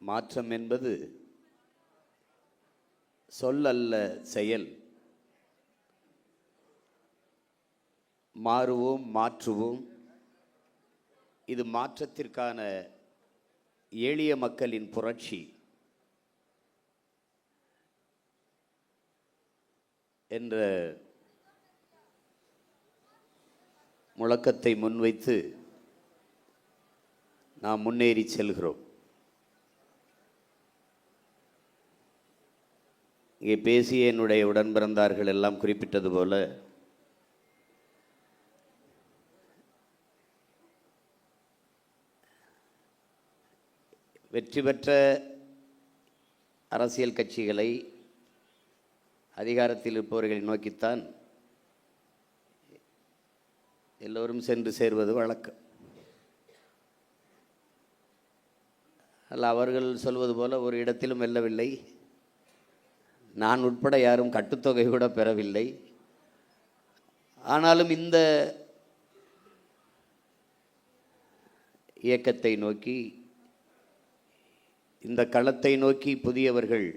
மாற்றம் என்பது சொல் அல்ல, செயல். மாறுவோம், மாற்றுவோம். இது மாற்றத்திற்கான எளிய மக்களின் புரட்சி என்ற முழக்கத்தை முன்வைத்து நாம் முன்னேறி செல்கிறோம். இங்கே பேசிய என்னுடைய உடன் பிறந்தார்கள் எல்லாம் குறிப்பிட்டது போல வெற்றி பெற்ற அரசியல் கட்சிகளை அதிகாரத்தில் இருப்பவர்களை நோக்கித்தான் எல்லோரும் சென்று சேர்வது வழக்கம். அல்ல, அவர்கள் சொல்வது போல ஒரு இடத்திலும் வெல்லவில்லை. நான் உட்பட யாரும் கட்டுத்தொகை கூட பெறவில்லை. ஆனாலும் இந்த இயக்கத்தை நோக்கி, இந்த களத்தை நோக்கி புதியவர்கள்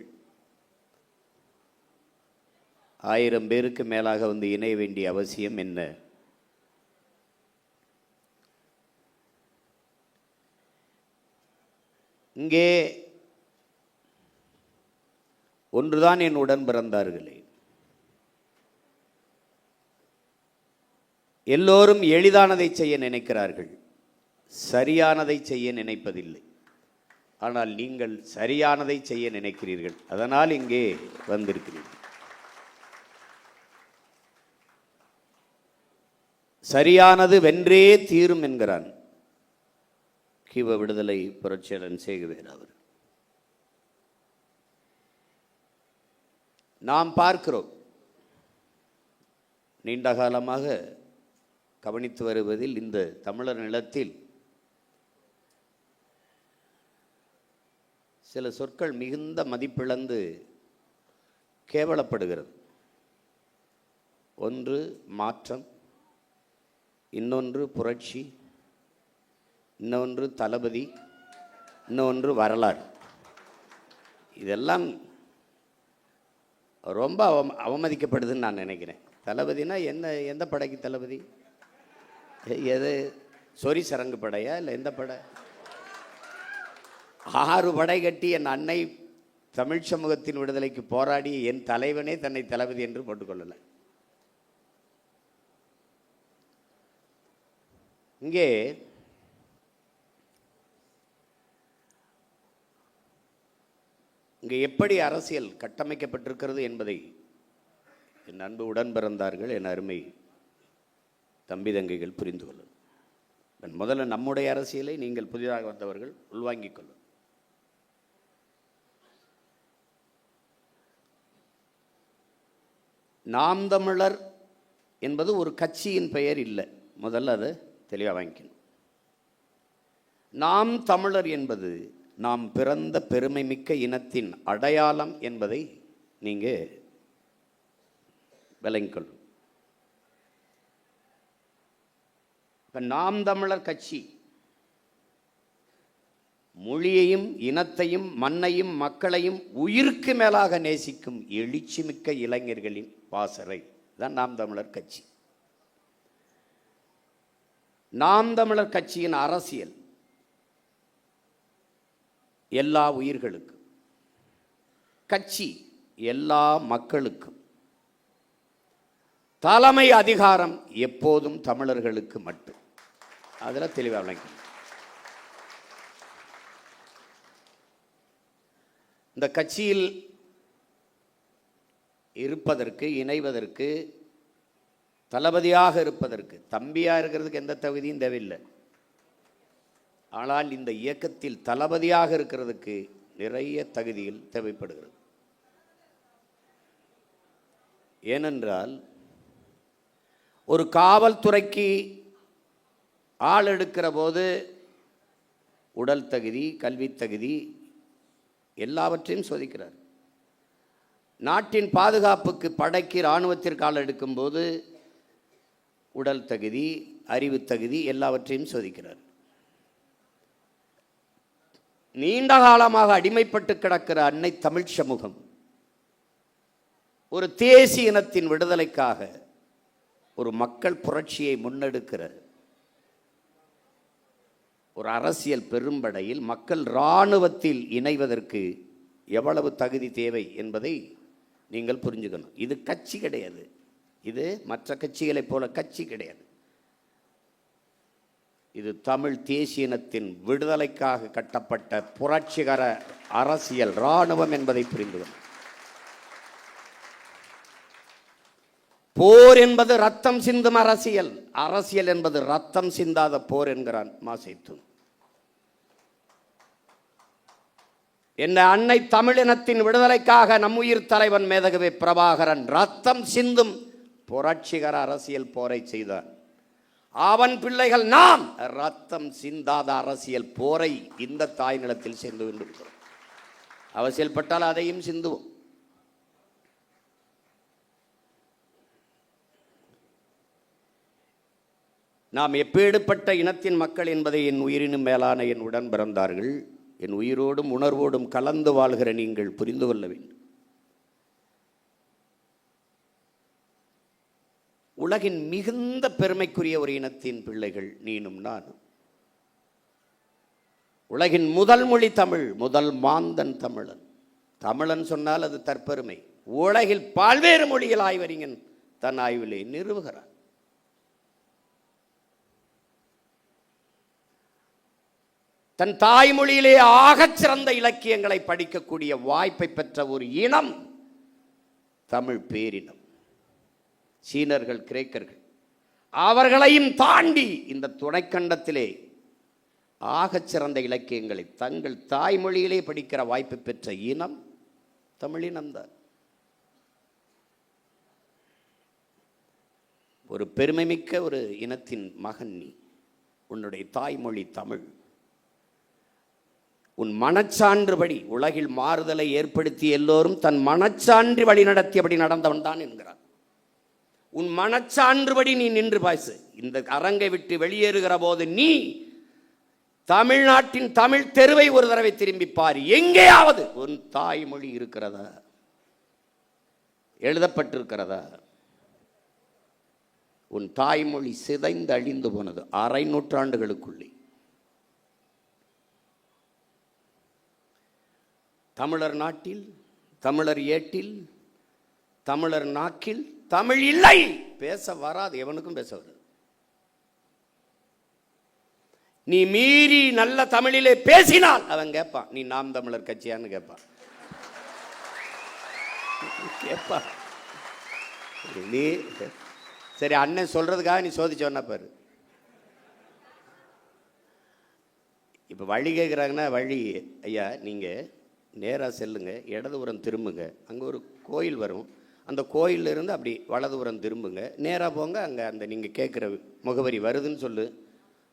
1000 பேருக்கு மேலாக வந்து இணைய வேண்டிய அவசியம் என்ன? இங்கே ஒன்றுதான் என் உடன் பிறந்தார்களே, எல்லோரும் எளிதானதை செய்ய நினைக்கிறார்கள், சரியானதை செய்ய நினைப்பதில்லை. ஆனால் நீங்கள் சரியானதை செய்ய நினைக்கிறீர்கள், அதனால் இங்கே வந்திருக்கிறீர்கள். சரியானது வென்றே தீரும் என்கிறான் கிவ விடுதலை புரட்சியாளன் சேகுவேர் அவர். நாம் பார்க்கிறோம், நீண்ட காலமாக கவனித்து வருவதில் இந்த தமிழர் நிலத்தில் சில சொற்கள் மிகுந்த மதிப்பிழந்து கேவலப்படுகிறது. ஒன்று மாற்றம், இன்னொன்று புரட்சி, இன்னொன்று தளபதி, இன்னொன்று வரலாறு. இதெல்லாம் ரொம்ப அவமதிக்கப்படுதுன்னு நான் நினைக்கிறேன். தளபதினா என்ன? எந்த படைக்கு தளபதி? எது சொரி சரங்கு படையா இல்லை எந்த படை? 6 படை கட்டி என் அன்னை தமிழ் சமூகத்தின் விடுதலைக்கு போராடி என் தலைவனே தன்னை தளபதி என்று போட்டுக்கொள்ளலை. இங்கே எப்படி அரசியல் கட்டமைக்கப்பட்டிருக்கிறது என்பதை என் அன்பு உடன் பிறந்தார்கள், என் அருமை தம்பி தங்கைகள் புரிந்து கொள்ளும். முதல்ல நம்முடைய அரசியலை நீங்கள் புதிதாக வந்தவர்கள் உள்வாங்கிக் கொள்ளும். நாம் தமிழர் என்பது ஒரு கட்சியின் பெயர் இல்லை. முதல்ல அதை தெளிவாக வாங்கிக்கணும். நாம் தமிழர் என்பது நாம் பிறந்த பெருமை மிக்க இனத்தின் அடையாளம் என்பதை நீங்கள் விளங்கிக் கொள்ளும். இப்போ நாம் தமிழர் கட்சி மொழியையும் இனத்தையும் மண்ணையும் மக்களையும் உயிருக்கு மேலாக நேசிக்கும் எழுச்சி மிக்க இளைஞர்களின் பாசறை தான் நாம் தமிழர் கட்சி. நாம் தமிழர் கட்சியின் அரசியல் எல்லா உயிர்களுக்கும், கட்சி எல்லா மக்களுக்கும், தலைமை அதிகாரம் எப்போதும் தமிழர்களுக்கு மட்டும். அதில் தெளிவாக விளங்கி இந்த கட்சியில் இருப்பதற்கு, இணைவதற்கு, தளபதியாக இருப்பதற்கு, தம்பியாக இருக்கிறதுக்கு எந்த தகுதியும் தேவையில்லை. ஆனால் இந்த இயக்கத்தில் தளபதியாக இருக்கிறதுக்கு நிறைய தகுதிகள் தேவைப்படுகிறது. ஏனென்றால் ஒரு காவல்துறைக்கு ஆள் எடுக்கிற போது உடல் தகுதி, கல்வி தகுதி எல்லாவற்றையும் சோதிக்கிறார். நாட்டின் பாதுகாப்புக்கு, படைக்கு, இராணுவத்திற்கு ஆள் எடுக்கும்போது உடல் தகுதி, அறிவு தகுதி எல்லாவற்றையும் சோதிக்கிறார். நீண்ட காலமாக அடிமைப்பட்டு கிடக்கிற அன்னை தமிழ் சமூகம் ஒரு தேசிய இனத்தின் விடுதலைக்காக ஒரு மக்கள் புரட்சியை முன்னெடுக்கிற ஒரு அரசியல் பெரும்படையில் மக்கள் இராணுவத்தில் இணைவதற்கு எவ்வளவு தகுதி தேவை என்பதை நீங்கள் புரிஞ்சுக்கணும். இது கட்சி கிடையாது, இது மற்ற கட்சிகளைப் போல கட்சி கிடையாது. இது தமிழ் தேசிய இனத்தின் விடுதலைக்காக கட்டப்பட்ட புரட்சிகர அரசியல் இராணுவம் என்பதை புரிந்து கொள்ளும். போர் என்பது ரத்தம் சிந்தும் அரசியல், அரசியல் என்பது ரத்தம் சிந்தாத போர் என்கிறான் மாசேத்து. என்ன அன்னை தமிழினத்தின் விடுதலைக்காக நம்முயிர் தலைவன் மேதகவே பிரபாகரன் ரத்தம் சிந்தும் புரட்சிகர அரசியல் போரை செய்தான். அவன் பிள்ளைகள் நாம் ரத்தம் சிந்தாத அரசியல் போரை இந்த தாய் நிலத்தில் செய்து கொண்டிருக்கிறோம். அவசியல் பட்டால் அதையும் சிந்துவோம். நாம் எப்பேடுபட்ட இனத்தின் மக்கள் என்பதை என் உயிரினும் மேலான என் உடன் பிறந்தார்கள், என் உயிரோடும் உணர்வோடும் கலந்து வாழ்கிற நீங்கள் புரிந்து கொள்ள வேண்டும். உலகின் மிகுந்த பெருமைக்குரிய ஒரு இனத்தின் பிள்ளைகள் நீனும் நானும். உலகின் முதல் மொழி தமிழ், முதல் மாந்தன் தமிழன். தமிழன் சொன்னால் அது தற்பெருமை. உலகில் பல்வேறு மொழிகள் ஆய்வறிஞன் தன் ஆய்விலே நிறுவுகிறார். தன் தாய்மொழியிலே ஆகச் சிறந்த இலக்கியங்களை படிக்கக்கூடிய வாய்ப்பை பெற்ற ஒரு இனம் தமிழ் பேரினம். சீனர்கள், கிரேக்கர்கள் அவர்களையும் தாண்டி இந்த துணைக்கண்டத்திலே ஆகச் சிறந்த இலக்கியங்களை தங்கள் தாய்மொழியிலே படிக்கிற வாய்ப்பு பெற்ற இனம் தமிழினம்தான். ஒரு பெருமைமிக்க ஒரு இனத்தின் மகன் நீ. உன்னுடைய தாய்மொழி தமிழ். உன் மனச்சான்றுபடி உலகில் மாறுதலை ஏற்படுத்தி எல்லோரும் தன் மனச்சான்று வழி நடத்தியபடி நடந்தவன் தான் என்கிறார். உன் மனச்சான்றுபடி நீ நின்று பாய்சு. இந்த அரங்கை விட்டு வெளியேறுகிற போது நீ தமிழ்நாட்டின் தமிழ் தெருவை ஒரு தடவை திரும்பி பார். எங்கேயாவது உன் தாய்மொழி இருக்கிறதா, எழுதப்பட்டிருக்கிறதா? உன் தாய்மொழி சிதைந்து அழிந்து போனது அரை நூற்றாண்டுகளுக்குள்ளே. தமிழர் நாட்டில், தமிழர் ஏட்டில், தமிழர் நாக்கில் தமிழ் இல்லை. பேச வராது, எவனுக்கும் பேச வராது. நீ மீறி நல்ல தமிழிலே பேசினால் அவன் கேட்பான், நீ நாம் தமிழர் கட்சியான்னு கேட்பான். கேட்பான். நீ சரி அண்ணன் சொல்றதுக்காக நீ சோதிச்சோன்னா பாரு. இப்போ வழி கேட்குறாங்கன்னா, வழி ஐயா நீங்கள் நேராக செல்லுங்க, இடதுபுறம் திரும்புங்க, அங்கே ஒரு கோயில் வரும், அந்த கோயிலிருந்து அப்படி வலதுபுறம் திரும்புங்க, நேராக போங்க, அங்கே அந்த நீங்கள் கேட்குற முகவரி வருதுன்னு சொல்லு.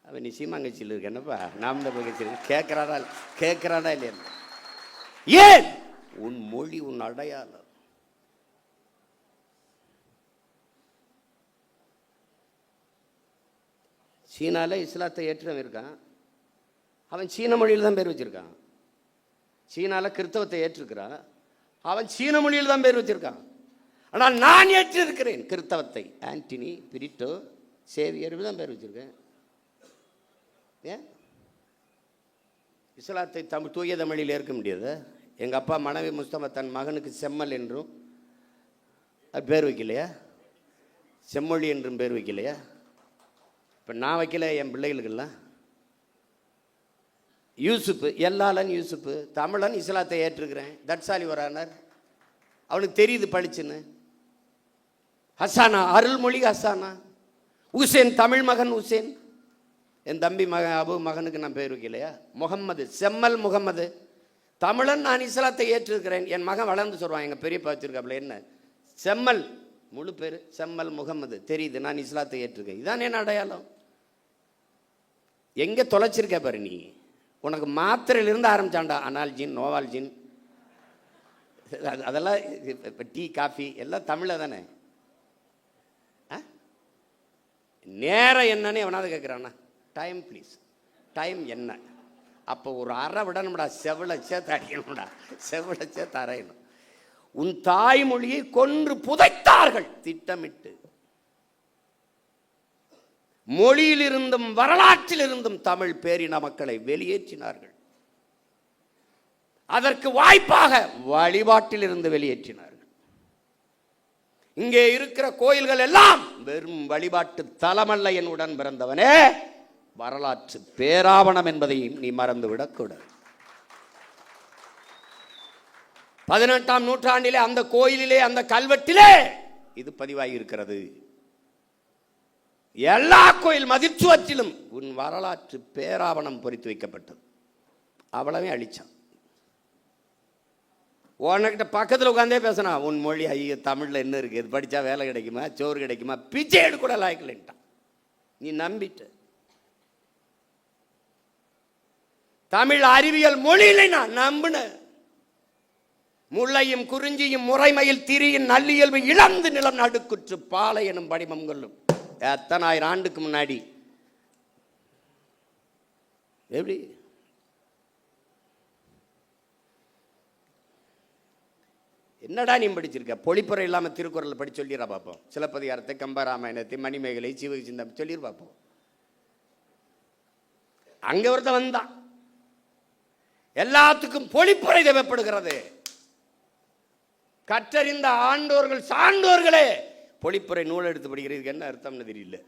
அவன் நீ சீமாங்கட்சியில் இருக்க என்னப்பா, நாம் தான் கட்சியில் கேட்குறானா இல்லையா? ஏன்? உன் மொழி, உன் அடையாளம். சீனாவில் இஸ்லாத்தை ஏற்றவன் இருக்கான், அவன் சீன மொழியில் தான் பேர் வச்சிருக்கான். சீனாவில் கிறிஸ்தவத்தை ஏற்றிருக்கிறான், அவன் சீன மொழியில் தான் பேர் வச்சிருக்கான். ஆனால் நான் ஏற்றிருக்கிறேன் கிறிஸ்தவத்தை, ஆண்டனி, பிரிட்டோ, சேவியர் தான் பேர் வச்சிருக்கேன். ஏன் இஸ்லாத்தை தூய தமிழில் ஏற்க முடியாது? எங்கள் அப்பா மனைவி முஸ்தபா தன் மகனுக்கு செம்மல் என்றும் அது பேர் வைக்கலையா? செம்மொழி என்றும் பேர் வைக்கலையா? இப்போ நான் வைக்கல, என் பிள்ளைகளுக்கெல்லாம் யூசுப்பு, எல்லாலன் யூசுப்பு, தமிழன், இஸ்லாத்தை ஏற்றுக்கிறேன், தட்சாலி வரானர், அவனுக்கு தெரியுது படிச்சுன்னு. ஹசானா, அருள்மொழி ஹசானா. உசேன், தமிழ் மகன் உசேன், என் தம்பி மகன் அபு மகனுக்கு நான் பேர் வைக்கலையா? முகம்மது, செம்மல் முகம்மது, தமிழன், நான் இஸ்லாத்தை ஏற்றிருக்கிறேன். என் மகன் வளர்ந்து சொல்லுவான், எங்கள் பெரியப்பா வச்சிருக்காப்புல, என்ன செம்மல், முழு பேர் செம்மல் முகம்மது, தெரியுது நான் இஸ்லாத்தை ஏற்றிருக்கேன். இதான் என் அடையாளம். எங்கே தொலைச்சிருக்க பாரு நீ. உனக்கு மாத்திரையிலிருந்து ஆரம்பிச்சான்டா, அனால்ஜின், நோவால்ஜின், அதெல்லாம் இப்போ டீ காஃபி எல்லாம் தமிழில் தானே. நேரம் என்னன்னு எவனாவது கேட்குறானா? டைம் ப்ளீஸ், டைம் என்ன? அப்போ ஒரு அறை விடணும்டா, செவில சேர்த்து அடிக்கணும்டா, செவில சேர்த்து அறையணும். உன் தாய்மொழியை கொன்று புதைத்தார்கள் திட்டமிட்டு. மொழியிலிருந்தும் வரலாற்றிலிருந்தும் தமிழ் பேரின மக்களை வெளியேற்றினார்கள். அதற்கு வாய்ப்பாக வழிபாட்டில் இருந்து வெளியேற்றினார்கள். இங்கே இருக்கிற கோயில்கள் எல்லாம் வெறும் வழிபாட்டு தலமல்ல. என் உடன் பிறந்தவனே, வரலாற்று பேராவணம் என்பதையும் நீ மறந்துவிடக்கூடாது. 18ஆம் நூற்றாண்டிலே அந்த கோயிலிலே, அந்த கல்வெட்டிலே இது பதிவாகி இருக்கிறது. எல்லா கோயில் மதிச்சுவற்றிலும் உன் வரலாற்று பேராவணம் பொறித்து வைக்கப்பட்டது. அவ்வளவே அழிச்சான். உனக்கிட்ட பக்கத்தில் உட்காந்தே பேசினா, உன் மொழி ஐயோ தமிழில் என்ன இருக்குது, இது படித்தா வேலை கிடைக்குமா, சோறு கிடைக்குமா, பிச்சை எடுக்கூட லாய்க்கலன்ட்டான். நீ நம்பிட்ட. தமிழ் அறிவியல் மொழியில நான் நம்பின. முல்லையும் குறிஞ்சியும் முறைமையில் திரியின் நல்லியல்பு இழந்து நிலம் நடுக்குற்று பாலை எனும் படிமம் கொள்ளும். எத்தனை ஆயிரம் ஆண்டுக்கு முன்னாடி. எப்படி என்னடா நீ படிச்சிருக்க? பொழிப்புரை இல்லாமல் திருக்குறள் படி சொல்லிடுறா பார்ப்போம். சிலப்பதிகாரத்தை, கம்பராமாயணத்தை, மணிமேகலை, சிவகிசிந்தம் சொல்லிடு பார்ப்போம். அங்க ஒருத்த வந்தான். எல்லாத்துக்கும் பொழிப்புரை தேவைப்படுகிறது. கற்றறிந்த ஆண்டோர்கள் சான்றோர்களே பொழிப்புரை நூல் எடுத்து படிக்கிறதுக்கு என்ன அர்த்தம்னு தெரியல.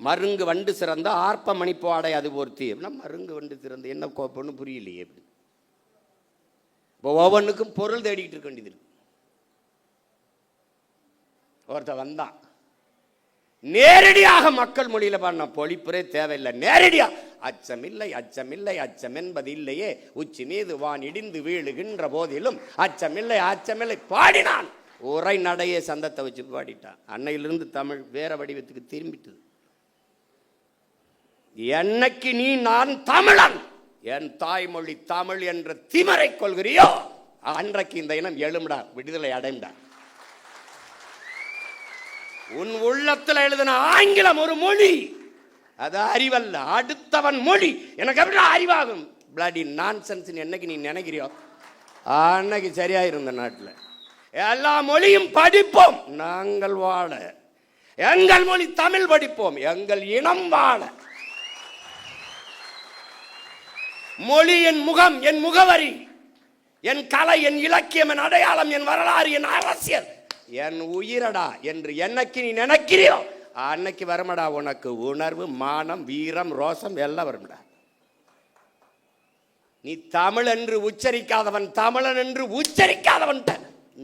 மருங்கு வண்டு சிறந்த ஆர்ப்ப மணிப்பாடை அது போர்த்தி. மருங்கு வண்டு சிறந்த என்ன கோப்பன்னு புரியலையே. இப்போ ஒவ்வொன்றுக்கும் பொருள் தேடிக்கிட்டு இருக்க வேண்டியது இருக்கு. ஒருத்த வந்தான், நேரடியாக மக்கள் மொழியில பாடின பொழிப்புரை தேவையில்லை. நேரடியா அச்சமில்லை அச்சமில்லை அச்சம் என்பது இல்லையே, உச்சி மீது வான் இடிந்து வீழுகின்ற போதிலும் அச்சமில்லை அச்சமில்லை பாடினான். உரை நடையே சந்தத்தை வச்சு பாடிட்டான். அன்னையிலிருந்து தமிழ் வேற வடிவத்துக்கு திரும்பிட்டு. என்னைக்கு நீ நான் தமிழன், என் தாய்மொழி தமிழ் என்ற திமரை கொள்கிறியோ, அன்றைக்கு இந்த இனம் எழும்டா, விடுதலை அடைம்டா. உன் உள்ளத்தில் எழுதின ஆங்கிலம் ஒரு மொழி, அது அறிவல்ல, அடுத்தவன் மொழி. எனக்கு எப்படி அறிவாகும்? பிளடி நான்சென்ஸ் என்னைக்கு நீ நினைக்கிறியோ அன்னைக்கு சரியாயிருந்த நாட்டில். எல்லா மொழியும் படிப்போம், நாங்கள் வாழ. எங்கள் மொழி தமிழ் படிப்போம், எங்கள் இனம் வாழ. மொழி என் முகம், என் முகவரி, என் கலை, என் இலக்கியம், என் அடையாளம், என் வரலாறு, என் அரசியல், என் உயிரடா என்று என்னைக்கு நீ நினைக்கிறியோ அன்னைக்கு வருமடா உனக்கு உணர்வு, மானம், வீரம், ரோசம் எல்லாம் வரும்டா. நீ தமிழ் என்று உச்சரிக்காதவன், தமிழன் என்று உச்சரிக்காதவன்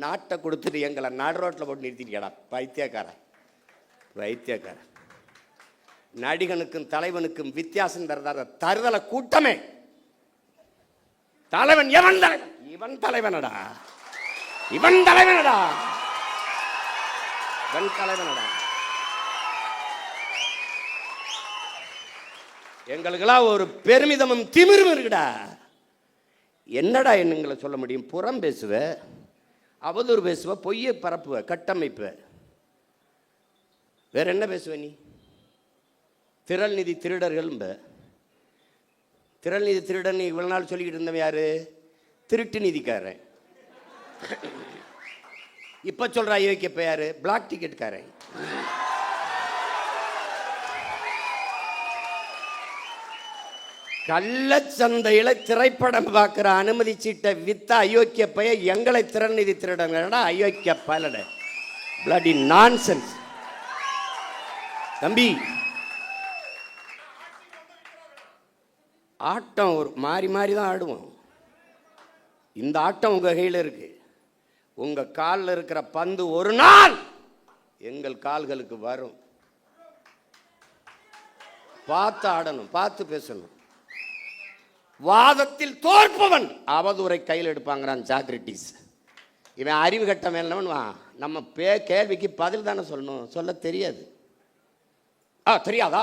நாட்டை கொடுத்துட்டு எங்களை நாடு ரோட்டில் போட்டு நிறுத்திட்டியடா. பைத்தியக்காரன் பைத்தியக்காரன். நடிகனுக்கும் தலைவனுக்கும் வித்தியாசம் தருதல கூட்டமே. தலைவன் எவன் தலைவன்? இவன் தலைவனடா, இவன் தலைவனடா, இவன் தலைவனடா. எங்களுக்கெல்லாம் ஒரு பெருமிதமும் திமிரும் இருக்குடா. என்னடா என்னங்களை சொல்ல முடியும்? புறம் பேசுவ, அவதூறு பேசுவ, பொய்யை பரப்புவ, கட்டமைப்ப, வேற என்ன பேசுவ நீ? திரள் நிதி திருடர்கள். திரள் நிதி திருடன் இவ்வளவு நாள் சொல்லிக்கிட்டு இருந்தவன் யாரு? திருட்டு நிதிக்காரன். இப்ப சொல்ற ஐயோக்கியப்ப யாரு? பிளாக் டிக்கெட்காரன். கள்ளச்சந்தையில திரைப்படம் பார்க்கிற அனுமதி சீட்டை வித்த அயோக்கிய பைய எங்களை திறன் நிதி திருடங்கடா. அயோக்கிய பலட பிளடி நான்சென்ஸ். தம்பி, ஆட்டம் ஒரு மாறி மாறி தான் ஆடுவோம். இந்த ஆட்டம் உங்க கையில் இருக்கு. உங்க காலில் இருக்கிற பந்து ஒரு நாள் எங்கள் கால்களுக்கு வரும். பார்த்து ஆடணும், பார்த்து பேசணும். வாதத்தில் தோற்பவன் அவதூறை கையில் எடுப்பாங்கிறான் சாக்ரட்டிஸ். இவன் அறிவு கட்ட மேலவன். நம்ம கேள்விக்கு பதில் தானே சொல்லணும், சொல்ல தெரியாது. தெரியாதா?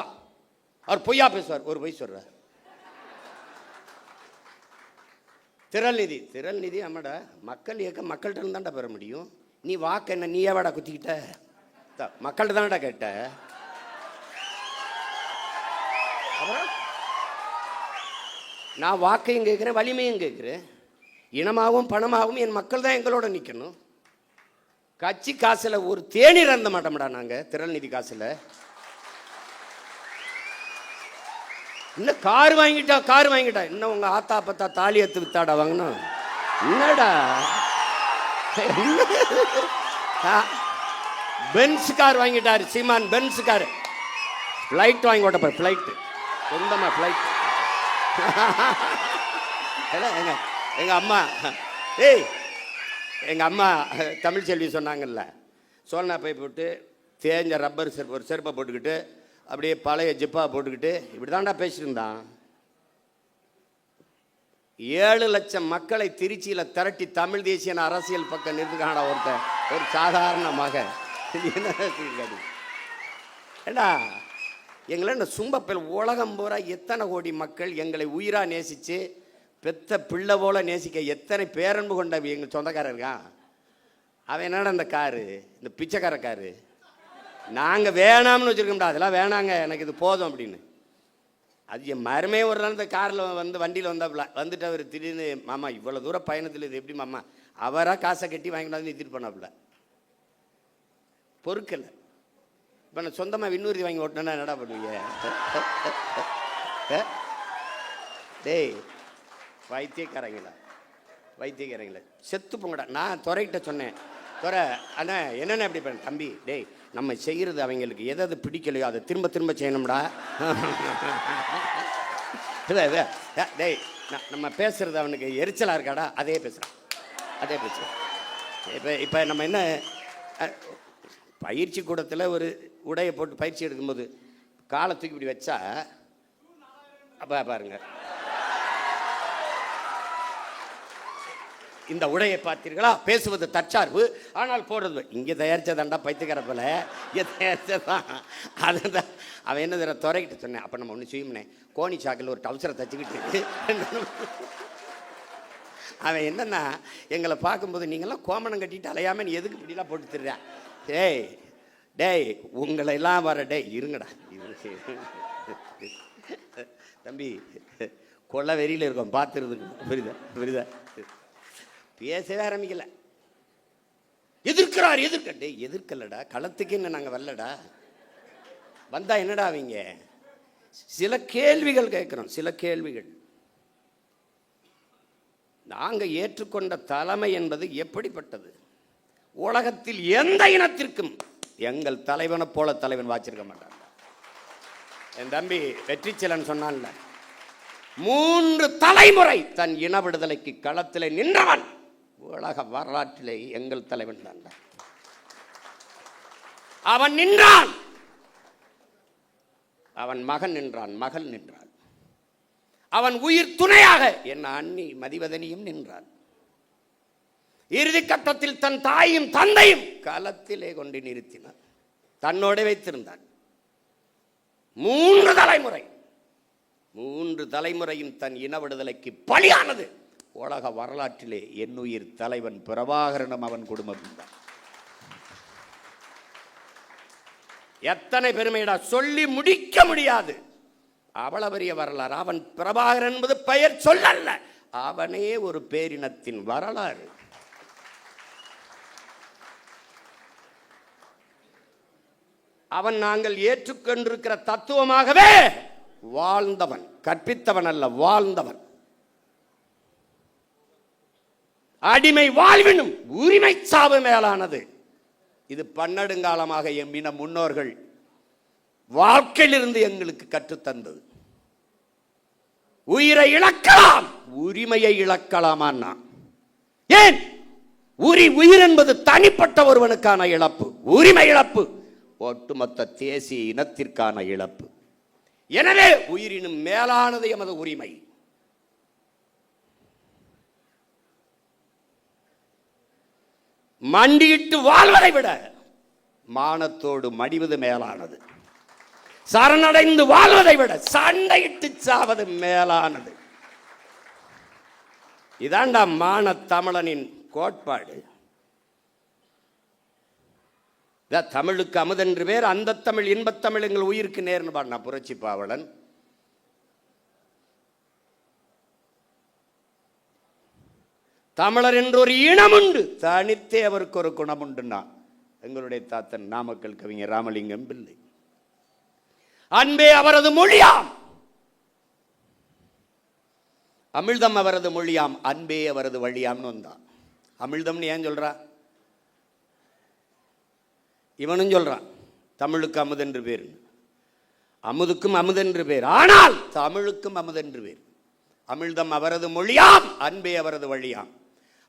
அவர் பொய்யா பேசுவார், ஒரு பொய் சொல்றார். திரள் நிதி, திரள் நிதி ஆமாடா, மக்கள் இயக்கம் மக்கள்கிட்ட தான்டா பெற முடியும். நீ வாக்கு என்ன நீயே வாடா குத்திக்கிட்ட? மக்கள்கிட்ட தானடா கேட்ட. நான் வாக்கையும் கேட்குறேன், வலிமையும் கேட்குறேன். இனமாகவும் பணமாகவும் என் மக்கள் தான் எங்களோட நிற்கணும். கட்சி காசில் ஒரு தேநீர் அருந்த மாட்டோம்டா நாங்கள், திரள் நிதி காசில். இன்னும் கார் வாங்கிட்டா இன்னும் உங்கள் ஆத்தா பத்தா தாலி எடுத்து வித்தாடா வாங்கணும். என்னடா பென்ஸ் கார் வாங்கிட்டாரு சீமான், பென்ஸ் கார். ஃப்ளைட் வாங்கி ஓட்ட போய், ஃப்ளைட்டு சொந்தமாக ஃப்ளைட். எங்கள் அம்மா எங்கள் அம்மா தமிழ்ச்செல்வி சொன்னாங்கல்ல, சோழனா பை போட்டு தேஞ்ச ரப்பர் செருப்பு, ஒரு செருப்பை போட்டுக்கிட்டு அப்படியே பழைய ஜிப்பா போட்டுக்கிட்டு இப்படி தான்டா பேசியிருந்தான். 7 லட்சம் மக்களை திருச்சியில் திரட்டி தமிழ் தேசிய அரசியல் பக்கம் நிறுத்துக்கான ஒருத்தன், ஒரு சாதாரண மகன். ஏண்டா எங்களை இந்த சும்பப்பல் உலகம் பூரா எத்தனை கோடி மக்கள் எங்களை உயிராக நேசித்து பெத்த பிள்ளை போல நேசிக்க எத்தனை பேரன்பு கொண்ட எங்கள் சொந்தக்காரர் இருக்கான். அவன் என்னடா இந்த காரு, இந்த பிச்சைக்கார காரு, நாங்கள் வேணாம்னு வச்சுருக்கோம்டா, அதெல்லாம் வேணாங்க எனக்கு இது போதும் அப்படின்னு. அது என் மருமே ஒரு நாள் இந்த காரில் வண்டியில் வந்தாப்புல வந்துட்டு அவர் திடீர்னு, மாமா இவ்வளோ தூரம் பயணத்தில் இது எப்படி மாமா, அவராக காசை கட்டி வாங்கிட்டு நிறுத்திட்டு போனாப்புல. பொறுக்கலை. இப்போ நான் சொந்தமாக விண்ணூர்த்தி வாங்கி ஓட்டினா என்னடா பண்ணுவீங்க? டேய் வைத்தியக்காரங்களா செத்து போங்கடா. நான் துறைகிட்ட சொன்னேன், துறை அண்ணா என்னென்ன எப்படி பண்ண தம்பி, டேய் நம்ம செய்கிறது அவங்களுக்கு எதாவது பிடிக்கலையோ அதை திரும்ப திரும்ப செய்யணும்டா. டேய் நம்ம பேசுகிறது அவனுக்கு எரிச்சலாக இருக்காடா, அதே பேசுகிறான். இப்போ நம்ம என்ன பயிற்சி கூடத்தில் ஒரு உடையை போட்டு பயிற்சி எடுக்கும்போது காலை தூக்கி இப்படி வச்சா, அப்போ பாருங்க இந்த உடையை பார்த்தீர்களா, பேசுவது தற்சார்பு ஆனால் போடுறது இங்கே தயாரித்ததாண்டா பைத்தியக்காரப்பில், இங்கே தயாரித்ததான். அதுதான் அவன் என்ன தர துறைக்கிட்ட சொன்னேன். அப்போ நம்ம ஒன்று செய்யும்னே, கோணி சாக்கில் ஒரு டவுசரை தச்சுக்கிட்டு அவன் என்னன்னா எங்களை பார்க்கும்போது நீங்களாம் கோமணம் கட்டிட்டு அலையாமல் நீ எதுக்கு இப்படிலாம் போட்டு தர்றேன், டேய் உங்களை எல்லாம் வர டே இருங்கடா தம்பி, கொள்ள வெறியில் இருக்கோம் பார்த்துருதுக்கு. புரியுதா? பேசவே ஆரம்பிக்கல. எதிர்க்கட்டே எதிர்க்கலடா, களத்துக்கு என்ன நாங்கள் வரலடா. வந்தா என்னடா அவங்க சில கேள்விகள் கேட்குறோம். சில கேள்விகள் நாங்கள் ஏற்றுக்கொண்ட தலைமை என்பது எப்படிப்பட்டது? உலகத்தில் எந்த இனத்திற்கும் எங்கள் தலைவனை போல தலைவன் வாச்சிருக்க மாட்டான். என் தம்பி வெற்றிச்செலன் சொன்னான்ல, 3 தலைமுறை தன் இன விடுதலைக்கு களத்தில் நின்றவன் உலக வரலாற்றிலே எங்கள் தலைவன் தான். அவன் நின்றான், அவன் மகன் நின்றான், மகள் நின்றான், அவன் உயிர் துணையாக என் அண்ணி மதிவதனியும் நின்றான். இறுதி கட்டத்தில் தன் தாயும் தந்தையும் களத்திலே கொண்டு நிறுத்தினார், தன்னோட வைத்திருந்தான். 3 தலைமுறையும் தன் இன விடுதலைக்கு பலியானது உலக வரலாற்றிலே என்னுயிர் தலைவன் பிரபாகரனும் அவன் குடும்பம் தான். எத்தனை பெருமைடா, சொல்லி முடிக்க முடியாது. அவ்வளவு பெரிய வரலாறு. அவன் பிரபாகரன் என்பது பெயர் சொல்லல்ல, அவனே ஒரு பேரினத்தின் வரலாறு. அவன் நாங்கள் ஏற்றுக்கொண்டிருக்கிற தத்துவமாகவே வாழ்ந்தவன், கற்பித்தவன் அல்ல, வாழ்ந்தவன். அடிமை வாழ்வினும் உரிமை சாவு மேலானது. இது பன்னெடுங்காலமாக எம்மின முன்னோர்கள் வாழ்க்கையிலிருந்து எங்களுக்கு கற்றுத்தந்தது. உயிரை இழக்கலாம், உரிமையை இழக்கலாமா? ஏன்? உயிர் என்பது தனிப்பட்ட ஒருவனுக்கான இழப்பு, உரிமை இழப்பு ஒட்டுமொத்த தேசிய இனத்திற்கான இழப்பு. எனவே உயிரினும் மேலானது எமது உரிமை. மண்டியிட்டு வாழ்வதை விட மானத்தோடு மடிவது மேலானது. சரணடைந்து வாழ்வதை விட சண்டையிட்டு சாவது மேலானது. இதாண்டா மான தமிழனின் கோட்பாடு. தமிழுக்கு அமுதென்று பேர், அந்த தமிழ் இன்பத்தமிழ் எங்கள் உயிருக்கு நேர்னு பாடினா புரட்சி பாவலன். தமிழர் என்ற ஒரு இனம் உண்டு, தனித்தே அவருக்கு ஒரு குணம் உண்டுன்னா எங்களுடைய தாத்தன் நாமக்கல் கவிஞர் ராமலிங்கம் பிள்ளை. அன்பே அவரது மொழியாம், அமிழ்தம் அவரது மொழியாம், அன்பே அவரது வழியாம்னு வந்தான். அமிழ்தம்னு ஏன் சொல்றா? இவனும் சொல்றான் தமிழுக்கு அமுதென்று பேர், அமுதுக்கும் அமுதென்று பேர், ஆனால் தமிழுக்கும் அமுதென்று பேர். அமிழ்தம் அவரது மொழியாம், அன்பே அவரது வழியாம்.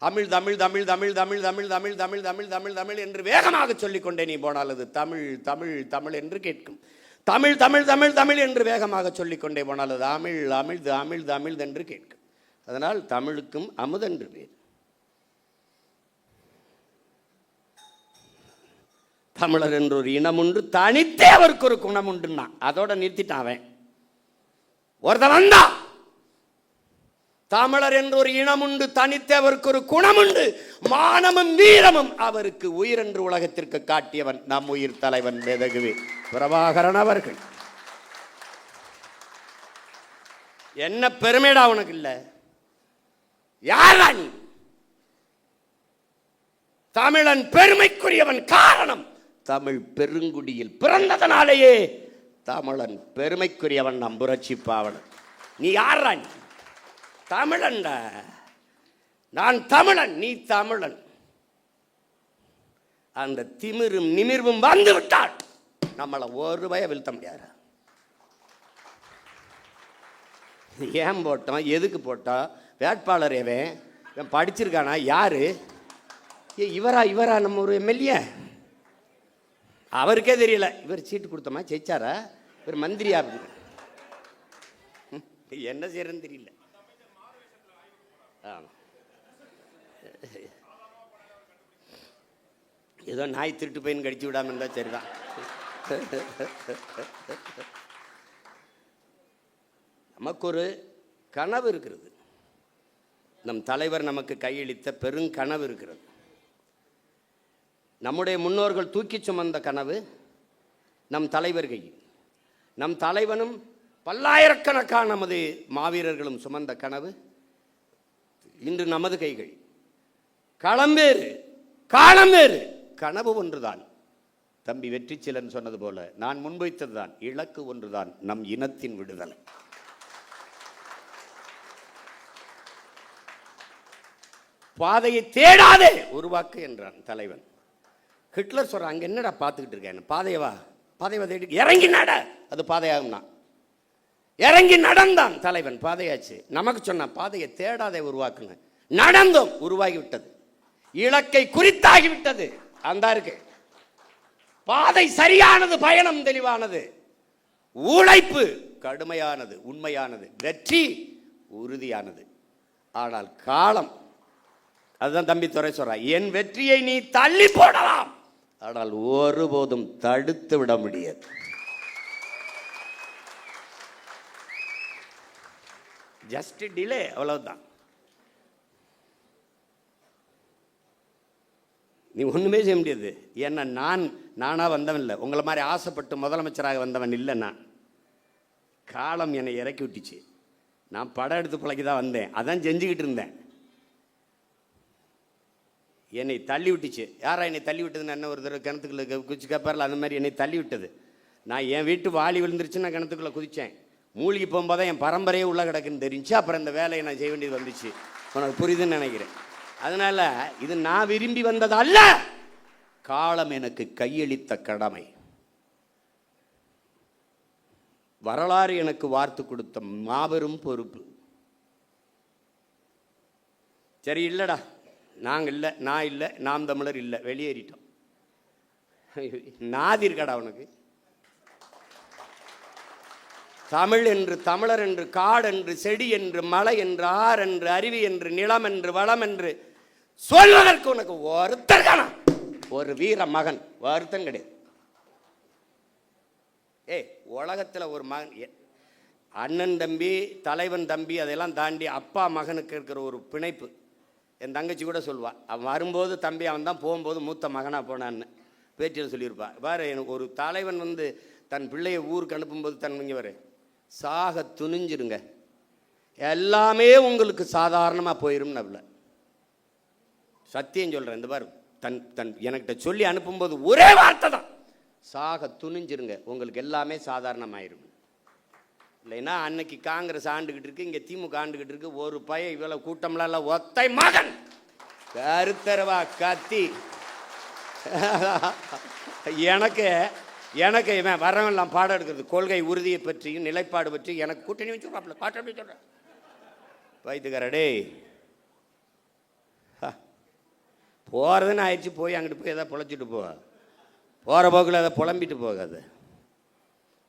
அமிழ் தமிழ் தமிழ் தமிழ் தமிழ் தமிழ் தமிழ் தமிழ் தமிழ் தமிழ் தமிழ் என்று வேகமாக சொல்லிக்கொண்டே நீ போனால் அது தமிழ் தமிழ் தமிழ் என்று கேட்கும். தமிழ் தமிழ் தமிழ் தமிழ் என்று வேகமாக சொல்லிக்கொண்டே போனால் அது அமிழ் அமிழ்து அமிழ்து அமிழ்து என்று கேட்கும். அதனால் தமிழுக்கும் அமுதென்று பேர். தமிழர் என்ற ஒரு இனம் உண்டு, தனித்தே அவருக்கு ஒரு குணம் உண்டுன்னா அதோட நிறுத்திட்டான் அவன். ஒருத்தன் வந்தா தமிழர் என்ற ஒரு இனம் உண்டு, தனித்தே அவருக்கு ஒரு குணம் உண்டு, மானமும் வீரமும் அவருக்கு உயிர் என்று உலகத்திற்கு காட்டியவன் நம் உயிர் தலைவன் மேதகுவே பிரபாகரன் அவர்கள். என்ன பெருமைடா உனக்கு இல்ல? யாரா நீ? தமிழன் பெருமைக்குரியவன். காரணம் தமிழ் பெருங்குடியில் பிறந்ததனாலேயே தமிழன் பெருமைக்குரியவன். நம் புரட்சி பாவலன். நீ யாரா? நீ தமிழன். நான் தமிழன், நீ தமிழன். அந்த திமிரும் நிமிர்வும் வந்து விட்டால் நம்மளை ஒரு பய வீழ்த்த முடியாது. ஏன் போட்டோம், எதுக்கு போட்டோம், வேட்பாளர் எவன் படிச்சிருக்கானா, யாரு இவரா நம்ம ஒரு எம்எல்ஏ அவருக்கே தெரியல. இவர் சீட்டு கொடுத்தோமா, ஜெயிச்சாரா, இவர் மந்திரியா, என்ன செய்யறதுன்னு தெரியல. ஏதோ நாய் திருட்டு போயின்னு கடிச்சு விடாம இருந்தா சரிதான். நமக்கு ஒரு கனவு இருக்கிறது, நம் தலைவர் நமக்கு கையளித்த பெருங்கனவு இருக்கிறது. நம்முடைய முன்னோர்கள் தூக்கி சுமந்த கனவு நம் தலைவர் கையில். நம் தலைவனும் பல்லாயிரக்கணக்கான நமது மாவீரர்களும் சுமந்த கனவு இன்று நமது கைகள். களம் வேறு, காலம் வேறு, கனவு ஒன்றுதான். தம்பி வெற்றிச்செலன் சொன்னது போல நான் முன்வைத்ததுதான், இலக்கு ஒன்றுதான், நம் இனத்தின் விடுதலை. பாதையை தேடாதே உருவாக்கு என்றான் தலைவன். ஹிட்லர் சொல்றான், அங்க என்னடா பார்த்துக்கிட்டு இருக்கேன், பாதையவா தேடி இறங்கி நட, அது பாதையாகும்னா. இறங்கி நடந்தான் தலைவன், பாதையாச்சு. நமக்கு சொன்ன பாதையை தேடாதே உருவாக்குங்க, நடந்தோம், உருவாகிவிட்டது, இலக்கை குறித்தாகிவிட்டது. அந்த இருக்கு பாதை சரியானது, பயணம் தெளிவானது, உழைப்பு கடுமையானது, உண்மையானது, வெற்றி உறுதியானது. ஆனால் காலம், அதுதான் தம்பி துரை சொல்ற, என் வெற்றியை நீ தள்ளி போடலாம், ஆனால் ஒருபோதும் தடுத்து விட முடியாது. ஜஸ்ட் டிலே, அவ்வளவுதான். நீ ஒண்ணுமே செய்ய முடியாது. ஏன்னா நானா வந்தவன் இல்லை, உங்களை மாதிரி ஆசைப்பட்டு முதலமைச்சராக வந்தவன் இல்லை. நான் காலம் என்னை இறக்கி விட்டுச்சு. நான் படம் எடுத்து பிழைக்கு தான் வந்தேன், அதான் செஞ்சுக்கிட்டு இருந்தேன். என்னை தள்ளி விட்டுச்சு. யாரா என்னை தள்ளி விட்டதுன்னு என்ன, ஒரு தடவை கிணத்துக்குள்ள குச்சி கேப்பாரில் அந்த மாதிரி என்னை தள்ளி விட்டது. நான் என் வீட்டு வாளி விழுந்துருச்சு, நான் கிணத்துக்குள்ளே குதித்தேன். மூழ்கி போகும்போது தான் என் பரம்பரையே உள்ளே கிடக்குன்னு தெரிஞ்சு அப்புறம் இந்த வேலையை நான் செய்ய வேண்டியது வந்துச்சு. உனக்கு புரியுதுன்னு நினைக்கிறேன். அதனால் இது நான் விரும்பி வந்தது அல்ல, காலம் எனக்கு கையளித்த கடமை. வரலாறு எனக்கு வார்த்து கொடுத்த மாபெரும் பொறுப்பு. சரி, இல்லைடா, நாங்கள் இல்லை, நான் இல்லை, நாம் தமிழர் இல்லை, வெளியேறிட்டோம். நாதி இருக்கடா உனக்கு. தமிழ் என்று, தமிழர் என்று, காடு என்று, செடி என்று, மலை என்று, ஆறு என்று, அருவி என்று, நிலம் என்று, வளம் என்று சொல்வதற்கு உனக்கு ஒருத்தர் தானா? ஒரு வீர மகன் ஒருத்தன் கிடையாது. உலகத்தில் ஒரு மகன், அண்ணன் தம்பி, தலைவன் தம்பி, அதெல்லாம் தாண்டி அப்பா மகனுக்கு இருக்கிற ஒரு பிணைப்பு. என் தங்கச்சி கூட சொல்வாள், அவன் வரும்போது தம்பி அவன் தான், போகும்போது மூத்த மகனாக போனான்னு பேச்சியில் சொல்லியிருப்பாள். வேறு எனக்கு ஒரு தலைவன் தன் பிள்ளையை ஊருக்கு அனுப்பும்போது இங்கே வர சாக துணிஞ்சிருங்க, எல்லாமே உங்களுக்கு சாதாரணமாக போயிடும். நபல சத்தியம் சொல்கிறேன். இந்த பாரு, எனக்கிட்ட சொல்லி அனுப்பும்போது ஒரே வார்த்தை தான், சாக துணிஞ்சிருங்க, உங்களுக்கு எல்லாமே சாதாரணமாயிரும். இல்லைன்னா அன்னைக்கு காங்கிரஸ் ஆண்டுகிட்டு இருக்கு, இங்கே திமுக ஆண்டுகிட்டு இருக்கு, ஒரு பையன் இவ்வளோ கூட்டம்லாம் இல்லை, ஒத்தை மகன் கருத்தரவா கத்தி எனக்கு இவன் வரவெல்லாம் பாடம் எடுக்கிறது, கொள்கை உறுதியை பற்றியும் நிலைப்பாடு பற்றி எனக்கு கூட்டணி வச்சு பாட்டு அப்படி சொல்கிறேன். வைத்துக்காரடே போகிறதுன்னு ஆயிடுச்சு, போய் அங்கிட்டு போய் எதாவது பொழைச்சிட்டு போவா, போகிற போக்கில் அதை புலம்பிட்டு போகாது.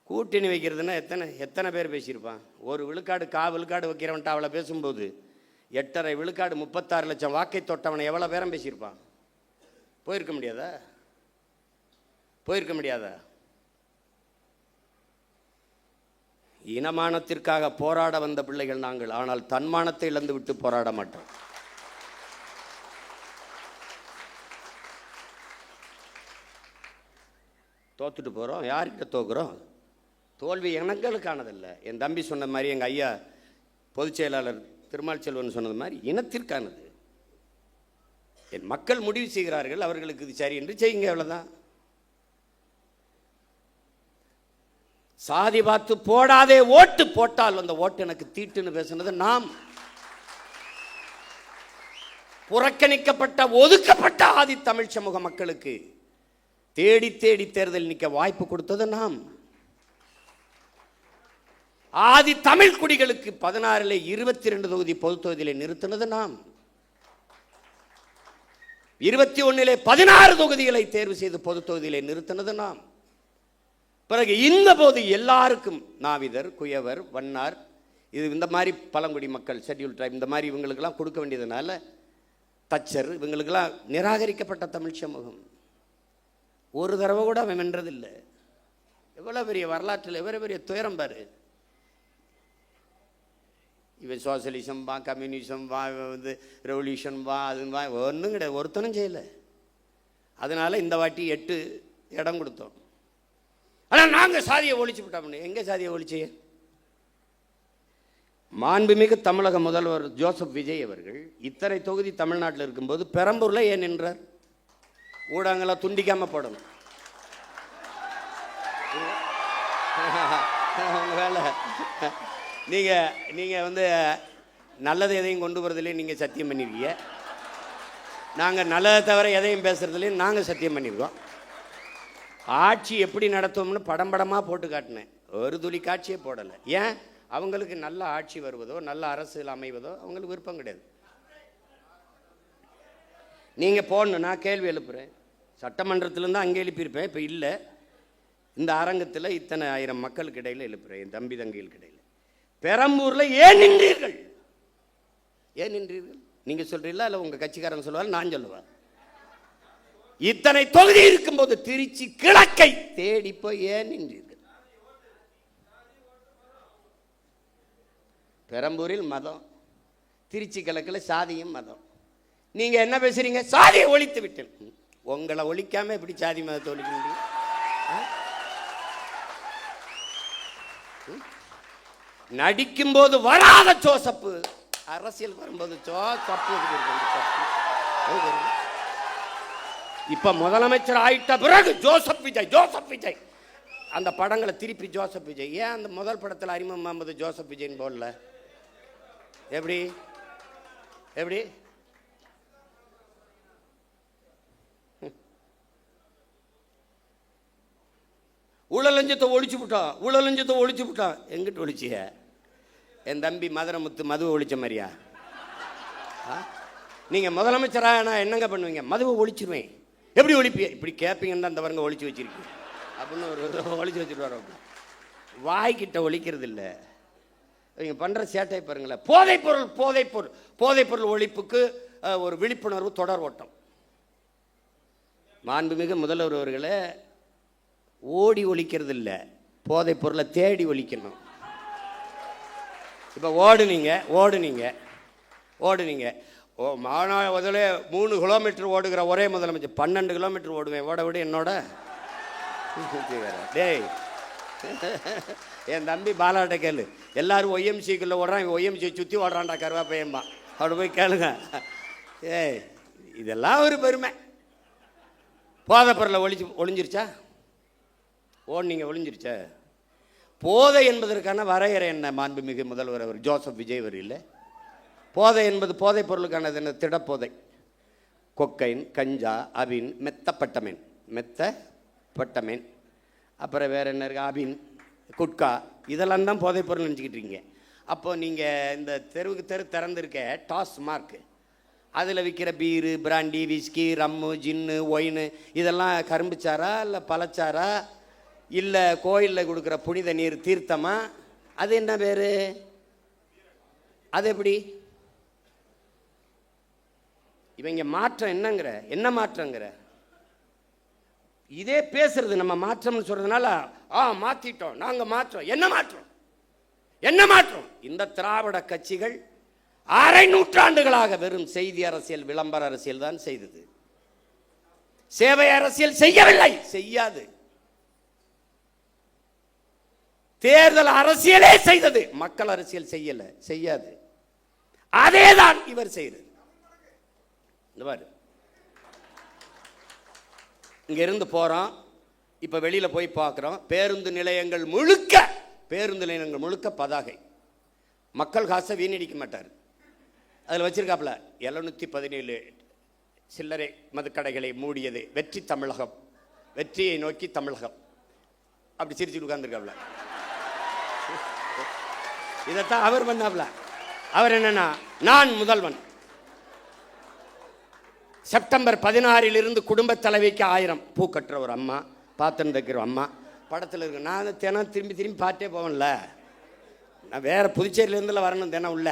கூட்டணி வைக்கிறதுனா எத்தனை பேர் பேசியிருப்பான்? ஒரு விழுக்காடு விழுக்காடு வைக்கிறவன்ட்டு அவளை பேசும்போது 8.5 விழுக்காடு 36 லட்சம் வாக்கை தொட்டவனை எவ்வளோ பேரம் பேசியிருப்பான்? போயிருக்க முடியாதா? இனமானத்திற்காக போராட வந்த பிள்ளைகள் நாங்கள், ஆனால் தன்மானத்தை இழந்து விட்டு போராட மாட்டோம். தோத்துட்டு போகிறோம், யார்கிட்ட தோக்குறோம்? தோல்வி எங்களுக்கானதில்லை. என் தம்பி சொன்ன மாதிரி, எங்கள் ஐயா பொதுச் செயலாளர் திருமால் செல்வன் சொன்னது மாதிரி, இனத்திற்கானது. என் மக்கள் முடிவு செய்கிறார்கள், அவர்களுக்கு இது சரி என்று செய்யுங்க, அவ்வளோதான். சாதி பார்த்து போடாதே ஓட்டு, போட்டால் அந்த ஓட்டு எனக்கு தீட்டுன்னு பேசுனது நாம். புறக்கணிக்கப்பட்ட ஒதுக்கப்பட்ட ஆதி தமிழ் சமூக மக்களுக்கு தேடி தேடி தேர்தல் நிற்க வாய்ப்பு கொடுத்தது நாம். ஆதி தமிழ் குடிகளுக்கு 16 22 தொகுதி பொது தொகுதியிலே நிறுத்தினது நாம். 21 16 தொகுதிகளை தேர்வு செய்து பொது தொகுதியிலே நிறுத்தினது நாம். பிறகு இந்த போது எல்லாருக்கும் நாவிதர், குயவர், வண்ணார், இது இந்த மாதிரி பழங்குடி மக்கள், ஷெட்யூல் ட்ரைப், இந்த மாதிரி இவங்களுக்கெல்லாம் கொடுக்க வேண்டியதுனால, தச்சர், இவங்களுக்கெல்லாம் நிராகரிக்கப்பட்ட தமிழ் சமூகம் ஒரு தடவை கூட அவன் வென்றதில்லை. எவ்வளோ பெரிய வரலாற்றில் எவ்வளோ பெரிய துயரம் பாரு. இவன் சோசியலிசம் வா, கம்யூனிசம் வா, ரெவல்யூஷன் வா, அது வா, ஒன்றும் கிடையாது, ஒருத்தனும் செய்யலை. அதனால் இந்த வாட்டி 8 இடம் கொடுத்தோம். ஆனால் நாங்கள் சாதியை ஒழிச்சு விட்டோம். எங்கே சாதியை ஒழிச்சு? மாண்புமிகு தமிழக முதல்வர் ஜோசப் விஜய் அவர்கள் இத்தனை தொகுதி தமிழ்நாட்டில் இருக்கும்போது பெரம்பூரில் ஏன் நின்றார்? ஊடகங்களை துண்டிக்காமல் போடணும். வேலை நீங்கள் நல்லது எதையும் கொண்டு வரதுலேயும் நீங்கள் சத்தியம் பண்ணியிருக்கீங்க. நாங்கள் நல்லதை தவிர எதையும் பேசுகிறதுலேயும் நாங்கள் சத்தியம் பண்ணியிருக்கோம். ஆட்சி எப்படி நடத்துவோம்னு படமாக போட்டு காட்டினேன், ஒரு துளி காட்சியே போடலை. ஏன்? அவங்களுக்கு நல்ல ஆட்சி வருவதோ நல்ல அரசியல் அமைவதோ அவங்களுக்கு விருப்பம் கிடையாது. நீங்கள் போடணும், நான் கேள்வி எழுப்புகிறேன். சட்டமன்றத்திலேருந்து அங்கே எழுப்பியிருப்பேன், இப்போ இல்லை. இந்த அரங்கத்தில் இத்தனை ஆயிரம் மக்களுக்கு இடையில் எழுப்புகிறேன், என் தம்பி தங்கைகளுக்கு இடையில். பெரம்பூரில் ஏன் நின்றீர்கள்? நீங்கள் சொல்கிறீங்களா இல்லை உங்கள் கட்சிக்காரங்க சொல்லுவார், நான் சொல்லுவேன்? இத்தனை தொகுதி இருக்கும்போது திருச்சி கிழக்கை தேடி போய் ஏன் நின்றீர்கள்? பெரம்பூரில் மதம், திருச்சி கிழக்கில் சாதியும் மதம். நீங்க என்ன பேசுறீங்க? சாதியை ஒழித்து விட்டேன். உங்களை ஒழிக்காம எப்படி சாதி மதத்தை ஒழிக்க முடியும்? நடிக்கும் போது வராத ஜோசப்பு, அரசியல் வரும்போது ஜோசப்பு. இப்ப முதலமைச்சர் ஆயிட்ட பிறகு ஜோசப் விஜய் அந்த படங்களை திருப்பி ஜோசப் விஜய். ஏன் அந்த முதல் படத்தில் அறிமுகம் முகமது ஜோசப் விஜய்னு போடல? எப்படி எப்படி ஊழலஞ்சத்தை ஒழிச்சு விட்டான். எங்கிட்ட ஒழிச்சிய? என் தம்பி மதுரமுத்து மதுவை ஒழிச்ச மாதிரியா? நீங்க முதலமைச்சராக நான் என்னங்க பண்ணுவீங்க? மதுவை ஒழிச்சிருவேன். எப்படி ஒழிப்பீங்க? இப்படி கேட்பீங்கன்னு அந்த வரங்க ஒழிச்சு வச்சிருக்கீங்க அப்படின்னு ஒரு ஒழிச்சு வச்சுட்டு வரோம். வாய்க்கிட்ட ஒழிக்கிறது இல்லை. இவங்க பண்ற சேட்டை பாருங்களேன். போதைப் பொருள் ஒழிப்புக்கு ஒரு விழிப்புணர்வு தொடர் ஓட்டம். மாண்புமிகு முதல்வர் அவர்களே, ஓடி ஒழிக்கிறது இல்லை, போதைப் பொருளை தேடி ஒழிக்கணும். இப்போ ஓடுனீங்க மாநாடு 3 கிலோமீட்டர் ஓடுகிற ஒரே முதலமைச்சர் 12 கிலோமீட்டர் ஓடுவேன். ஓட விட என்னோட டேய், என் தம்பி பாலாட்ட கேளு. எல்லாரும் ஒய்எம்சிக்குள்ளே ஓடுறான், ஒய்எம்சி சுற்றி ஓடுறான்டா கருவா பையன்மா. அப்படி போய் கேளுங்க. ஏய், இதெல்லாம் ஒரு பெருமை. போதைப்பொருளை ஒளிஞ்சிருச்சா? நீங்கள் ஒளிஞ்சிருச்சா? போதை என்பதற்கான வரையறை என்ன? மாண்புமிகு முதல்வர் அவர் ஜோசப் விஜய் அவர் இல்லை. போதை என்பது போதைப் பொருளுக்கானது என்ன? திடப்போதை. கொக்கைன், கஞ்சா, அபின், மெத்தப்பட்டமேன், அப்புறம் வேறு என்ன இருக்குது? அபின், குட்கா, இதெல்லாம் தான் போதைப் பொருள் நினச்சிக்கிட்டு இருக்கீங்க. அப்போது நீங்கள் இந்த தெருவுக்கு திறந்துருக்க டாஸ்மார்க், அதில் விற்கிற பீரு, பிராண்டி, விஸ்கி, ரம்மு, ஜின்னு, ஒயின், இதெல்லாம் கரும்புச்சாரா இல்லை பழச்சாரா இல்லை கோயிலில் கொடுக்குற புனித நீர் தீர்த்தமா? அது என்ன பேர்? அது எப்படி? இவங்க மாற்றம் என்னங்கிற? என்ன மாற்றங்கிற? இதே பேசுறது நம்ம மாற்றம்னு சொல்றதுனால மாத்திட்டோம், நாங்க மாற்றம். என்ன மாற்றம்? என்ன மாற்றம்? இந்த திராவிட கட்சிகள் அரை நூற்றாண்டுகளாக வெறும் செய்தி அரசியல், விளம்பர அரசியல் தான் செய்தது. சேவை அரசியல் செய்யவில்லை, செய்யாது. தேர்தல் அரசியலே செய்தது, மக்கள் அரசியல் செய்யல, செய்யாது. அதேதான் இவர் செய்தது. இங்க இருந்து போறோம், இப்ப வெளியில போய் பார்க்கிறோம், பேருந்து நிலையங்கள் முழுக்க பதாகை. மக்கள் காசை வீணடிக்க மாட்டார். அதில் வச்சிருக்காப்புல 717 சில்லறை மதுக்கடைகளை மூடியது வெற்றி தமிழகம், வெற்றியை நோக்கி தமிழகம், அப்படி சிரிச்சு உட்கார்ந்துருக்காப்புல. இதைத்தான் அவர் பண்ணாப்புல. அவர் என்னன்னா, நான் முதல்வன். செப்டம்பர் 16 குடும்ப தலைவிக்கு 1000 பூ கட்டுற ஒரு அம்மா, பாத்திரம் தைக்கிற அம்மா படத்தில் இருக்கு. நான் தினம் திரும்பி பார்த்தே போவேன்ல, நான் வேற புதுச்சேரியிலேருந்துல வரணும். தினம் உள்ள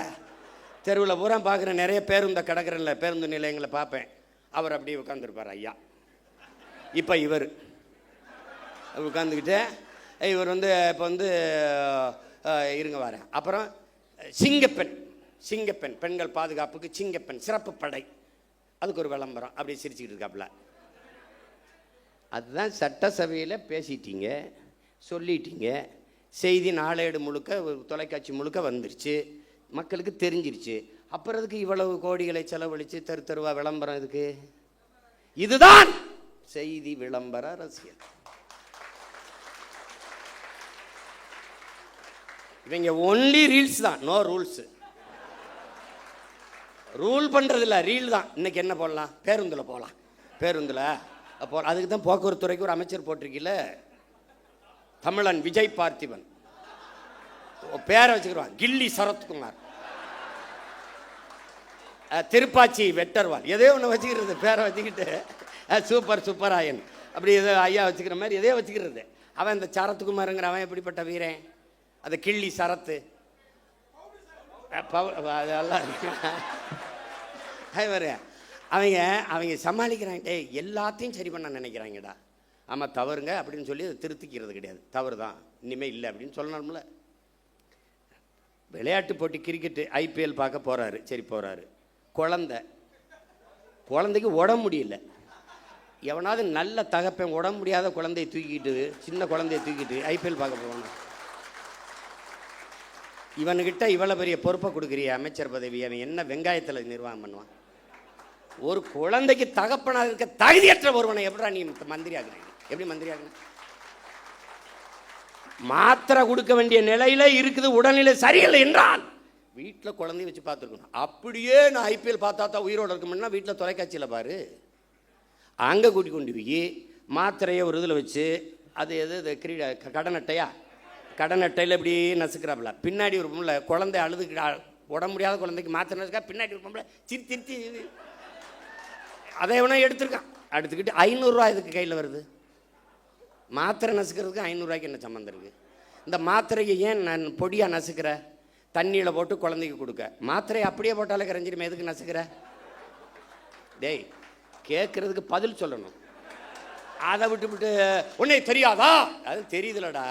தெருவில் பூரா பார்க்குறேன், நிறைய பேருந்து கிடக்கிறேன்ல, பேருந்து நிலையங்களை பார்ப்பேன். அவர் அப்படியே உட்காந்துருப்பார் ஐயா. இப்போ இவர் உட்காந்துக்கிட்டு இவர் இப்போ இருங்க வரேன். அப்புறம் சிங்கப்பெண், பெண்கள் பாதுகாப்புக்கு சிங்கப்பெண் சிறப்பு படை, அதுக்கு ஒரு விளம்பரம், அப்படி சிரிச்சுக்கிட்டு இருக்காப்புல. அதுதான் சட்டசபையில் பேசிட்டீங்க, சொல்லிட்டீங்க, செய்தி நாளேடு முழுக்க, தொலைக்காட்சி முழுக்க வந்துருச்சு, மக்களுக்கு தெரிஞ்சிருச்சு. அப்புறம் அதுக்கு இவ்வளவு கோடிகளை செலவழித்து தெருவா விளம்பரம் இதுக்கு? இதுதான் செய்தி விளம்பர அரசியல். இவங்க ஒன்லி ரீல்ஸ் தான், நோ ரூல்ஸ். ரூல் பண்ணுறது இல்லை, ரீல் தான். இன்னைக்கு என்ன போடலாம்? பேருந்தில் போகலாம், பேருந்தில் அதுக்கு தான் போக்குவரத்து துறைக்கு ஒரு அமைச்சர் போட்டிருக்கீல்ல, தமிழன் விஜய் பார்த்திபன், பேரை வச்சுக்கிறான். கில்லி சரத்குமார், திருப்பாச்சி வெட்டர்வால், எதையோ ஒன்று வச்சுக்கிறது, பேரை வச்சுக்கிட்டு சூப்பராயன், அப்படி எதோ ஐயா வச்சுக்கிற மாதிரி எதையோ வச்சுக்கிறது. அவன் இந்த சரத்குமாருங்கிற அவன் எப்படிப்பட்ட வீரன்? அது கிள்ளி சரத்து அதெல்லாம் அவங்க சமாளிக்கிறாங்க. எல்லாத்தையும் சரி பண்ண நினைக்கிறாங்கடா. ஆமாம் தவறுங்க அப்படின்னு சொல்லி அதை திருத்திக்கிறது கிடையாது. தவறு தான், இனிமேல் இல்லை அப்படின்னு சொல்லணும்ல. விளையாட்டு போட்டி கிரிக்கெட்டு IPL பார்க்க போகிறாரு, சரி போகிறாரு. குழந்தைக்கு உடம்பு முடியல. எவனாவது நல்ல தகப்பன் உடம்பு முடியாத குழந்தையை தூக்கிட்டு, சின்ன குழந்தைய தூக்கிட்டு IPL பார்க்க போகணும். இவனுக்கிட்ட இவ்வளோ பெரிய பொறுப்பை கொடுக்குறிய அமைச்சர் பதவி, அவன் என்ன வெங்காயத்தில் நிர்வாகம் பண்ணுவான்? ஒரு குழந்தைக்கு தகப்பனாக இருக்க தகுதியற்ற ஒருவனை எப்படா நீ மந்திரி ஆகுறீங்க? எப்படி மந்திரி ஆகுன? மாத்திரை கொடுக்க வேண்டிய நிலையில இருக்குது, உடல்நிலை சரியில்லை என்றால் வீட்டில் குழந்தைய வச்சு பார்த்துருக்கணும். அப்படியே நான் IPL பார்த்தா தான் உயிரோடு இருக்கணும்னா வீட்டில் தொலைக்காட்சியில் பாரு. அங்கே கூட்டி கொண்டு போய் மாத்திரையை ஒரு இதில் வச்சு, அது எது கடன் அட்டையில் இப்படி நசுக்கிறாப்புல. பின்னாடி ஒரு பொம்பளை குழந்தை அழுதுக்கு, உடம்பு முடியாத குழந்தைக்கு மாத்திரை நசுக்கா, பின்னாடி ஒரு பொம்பளை திருத்தி அதை எவனா எடுத்துருக்கான். எடுத்துக்கிட்டு 500 ரூபா இதுக்கு கையில் வருது. மாத்திரை நசுக்கிறதுக்கு 500 ரூபாய்க்கு என்ன சம்மந்தம் இருக்குது? இந்த மாத்திரையை ஏன் நான் பொடியாக நசுக்கிற? தண்ணியில் போட்டு குழந்தைக்கு கொடுக்க. மாத்திரையை அப்படியே போட்டாலே கரைஞ்சிருமே, எதுக்கு நசுக்கிற? டேய், கேட்குறதுக்கு பதில் சொல்லணும். அதை விட்டு உன்னை தெரியாதா? அது தெரியுதுலடா.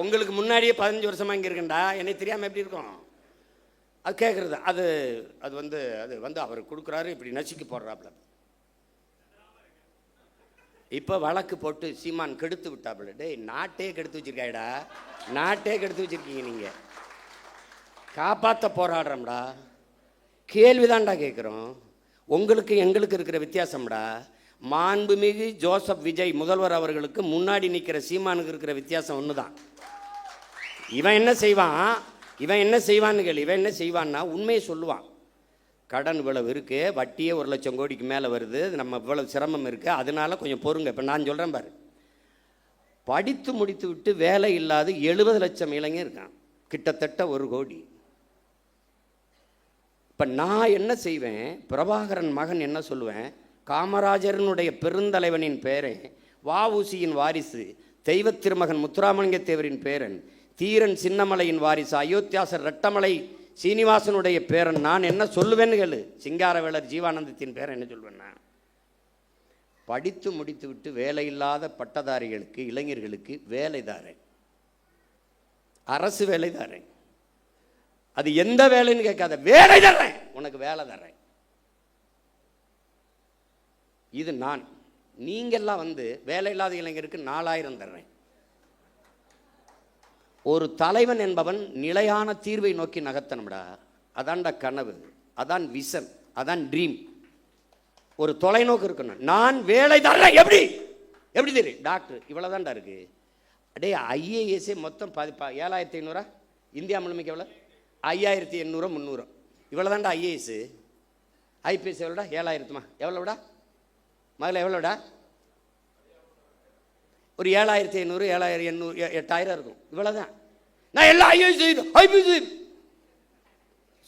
உங்களுக்கு முன்னாடியே 15 வருஷமாக இங்கே இருக்கேன்டா, என்னை தெரியாமல் எப்படி இருக்கும்? அது கேட்குறது. அது வந்து அவர் கொடுக்குறாரு, இப்படி நசுக்கி போடுறாப்புல. இப்போ வழக்கு போட்டு சீமான் கெடுத்து விட்டாப்புல. டேய், நாட்டே கெடுத்து வச்சிருக்காடா, நாட்டே கெடுத்து வச்சிருக்கீங்க. நீங்கள் காப்பாற்ற போராடுறோம்டா, கேள்விதான்டா கேட்குறோம். உங்களுக்கு எங்களுக்கு இருக்கிற வித்தியாசம்டா, மாண்புமிகு ஜோசப் விஜய் முதல்வர் அவர்களுக்கு முன்னாடி நிற்கிற சீமானுக்கு இருக்கிற வித்தியாசம் ஒன்று தான். இவன் என்ன செய்வான்னு கேள்வி. இவன் என்ன செய்வான்னா உண்மையை சொல்லுவான். கடன் இவ்வளவு இருக்குது, வட்டியே 1,00,000 கோடிக்கு மேலே வருது, நம்ம இவ்வளவு சிரமம் இருக்குது, அதனால கொஞ்சம் பொறுங்க. இப்போ நான் சொல்கிறேன் பாரு, படித்து முடித்து விட்டு வேலை இல்லாத 70 லட்சம் இளைஞர் இருக்கான், கிட்டத்தட்ட 1 கோடி. இப்போ நான் என்ன செய்வேன், பிரபாகரன் மகன் என்ன சொல்லுவேன், காமராஜரனுடைய பெருந்தலைவனின் பேரன், வஉசியின் வாரிசு, தெய்வ திருமகன் முத்துராமலிங்க தேவரின் பேரன், தீரன் சின்னமலையின் வாரிசு, அயோத்தியாசர் ரெட்டமலை சீனிவாசனுடைய பேரன், நான் என்ன சொல்லுவேன்னு கேளு. சிங்காரவேலர் ஜீவானந்தத்தின் பேரன் என்ன சொல்வேன்னா, படித்து முடித்து விட்டு வேலை இல்லாத பட்டதாரிகளுக்கு, இளைஞர்களுக்கு வேலை தாரேன், அரசு வேலை தாரேன். அது எந்த வேலைன்னு கேட்காத, வேலை தர்றேன், உனக்கு வேலை தர்றேன். இது நான். நீங்கெல்லாம் வேலை இல்லாத இளைஞருக்கு 4000 தர்றேன். ஒரு தலைவன் என்பவன் நிலையான தீர்வை நோக்கி நகர்த்தணும்டா. அதான்டா கனவு, அதான் விஷன், அதான் ட்ரீம். ஒரு தொலைநோக்கு இருக்கணும். நான் வேலை தர்றேன். எப்படி தெரியும்? டாக்டர் இவ்வளோதான்டா இருக்கு. அடே ஐஏஎஸ்ஏ மொத்தம் 7500 இந்தியா முழுமைக்கு எவ்வளோ? 5800 300 இவ்வளோதான்டா ஐஏஎஸ். ஐபிஎஸ் எவ்வளோடா? 7000மா? எவ்வளோடா முதல்ல? எவ்வளோடா? ஒரு 7500 7800 8000 இருக்கும். இவ்வளோதான். நான் எல்லாம் ஐபிஎஸ்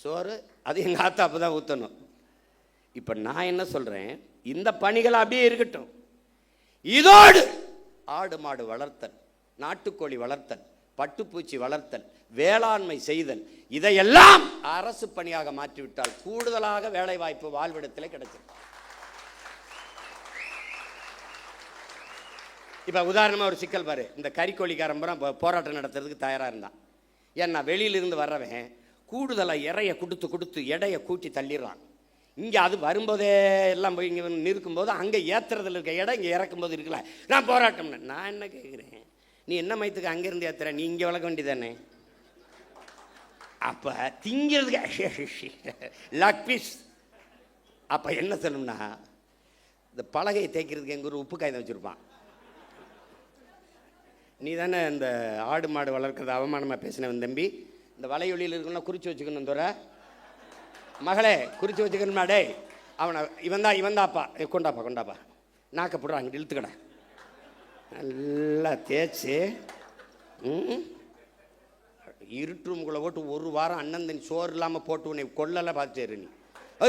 சோறு அது எங்கள் ஆத்தா அப்போ தான் ஊற்றணும். இப்போ நான் என்ன சொல்கிறேன், இந்த பணிகள் அப்படியே இருக்கட்டும். இதோடு ஆடு மாடு வளர்த்தல், நாட்டுக்கோழி வளர்த்தல், பட்டுப்பூச்சி வளர்த்தல், வேளாண்மை செய்தல், இதையெல்லாம் அரசு பணியாக மாற்றிவிட்டால் கூடுதலாக வேலை வாய்ப்பு வாழ்விடத்தில் கிடைச்சிருக்கு. இப்போ உதாரணமாக ஒரு சிக்கல் பாரு, இந்த கறிக்கோழிக்காரன் போராட்டம் நடத்துறதுக்கு தயாராக இருந்தான். ஏன்னா வெளியிலிருந்து வர்றவன் கூடுதலாக இறைய கொடுத்து எடையை கூட்டி தள்ளிடுறான். இங்கே அது வரும்போதே எல்லாம் போய் இங்கே நிற்கும்போது அங்கே ஏற்றுறதுல இருக்க இடம் இங்கே இறக்கும்போது இருக்கல. நான் போராட்டம்னு நான் என்ன கேட்குறேன், நீ என்ன மயத்துக்கு அங்கேருந்து ஏற்றுற, நீ இங்கே வளர்க்க வேண்டியதானே? அப்போ திங்கிறதுக்கு லக் பீஸ். அப்போ என்ன சொல்லணும்னா, இந்த பலகையை தேய்க்கிறதுக்கு எங்கள் ஒரு உப்பு காய்தான் வச்சுருப்பான். நீ தானே இந்த ஆடு மாடு வளர்க்குறது அவமானமாக பேசினவன் தம்பி, இந்த வலையொலியில் இருக்குன்னா குறித்து வச்சுக்கணும். தோற மகளே குறித்து வச்சுக்கணுமா? டே அவனை இவன்தாப்பா கொண்டாப்பா நாக்கப்படுறான், அங்கிட்டு இழுத்துக்கடா நல்லா தேய்ச்சி இருட்டு ரூமுக்குள்ளே போட்டு 1 வாரம் அண்ணன் தண்ணி சோறு இல்லாமல் போட்டு உன்னை கொள்ளலாம் பார்த்துரு. நீ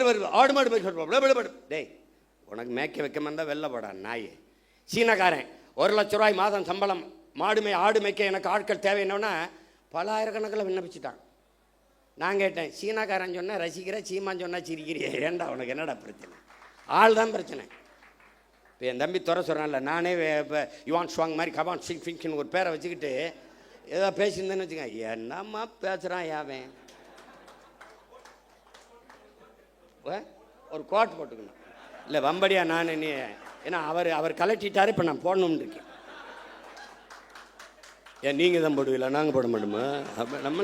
வருது ஆடு மாடு போய் சொல்லுவான். டேய் உனக்கு மேய்க்க வைக்காம இருந்தால் வெளில போடா நாயே. சீனக்காரன் 1 லட்ச ரூபாய் மாதம் சம்பளம், ஆடு மேய்க்க எனக்கு ஆட்கள் தேவை. என்னன்னா பல ஆயிரக்கணக்கில் விண்ணப்பிச்சுட்டான். நான் கேட்டேன், சீனாக்காரன் சொன்னால் ரசிக்கிற, சீமான் சொன்னால் சிரிக்கிறியே, ஏண்டா உனக்கு என்னடா பிரச்சனை? ஆள் தான் பிரச்சனை. இப்போ என் தம்பி துறை சொல்கிறான்ல, நானே இப்போ யுவான் ஷுவாங் மாதிரி கபான் சிங் ஃபிங்க்னு ஒரு பேரை வச்சுக்கிட்டு ஏதோ பேசியிருந்தேன்னு வச்சுக்கோங்க, என்னம்மா பேசுகிறான் யாவன். ஒரு கோட் போட்டுக்கணும் இல்லை வம்படியா நான் நீ, ஏன்னா அவர் கலட்டிட்டாரு, இப்போ நான் போடணும்னு இருக்கேன். ஏன் நீங்கள் தான் போடுவீங்களா, நாங்கள் போட மாட்டோமா? அப்போ நம்ம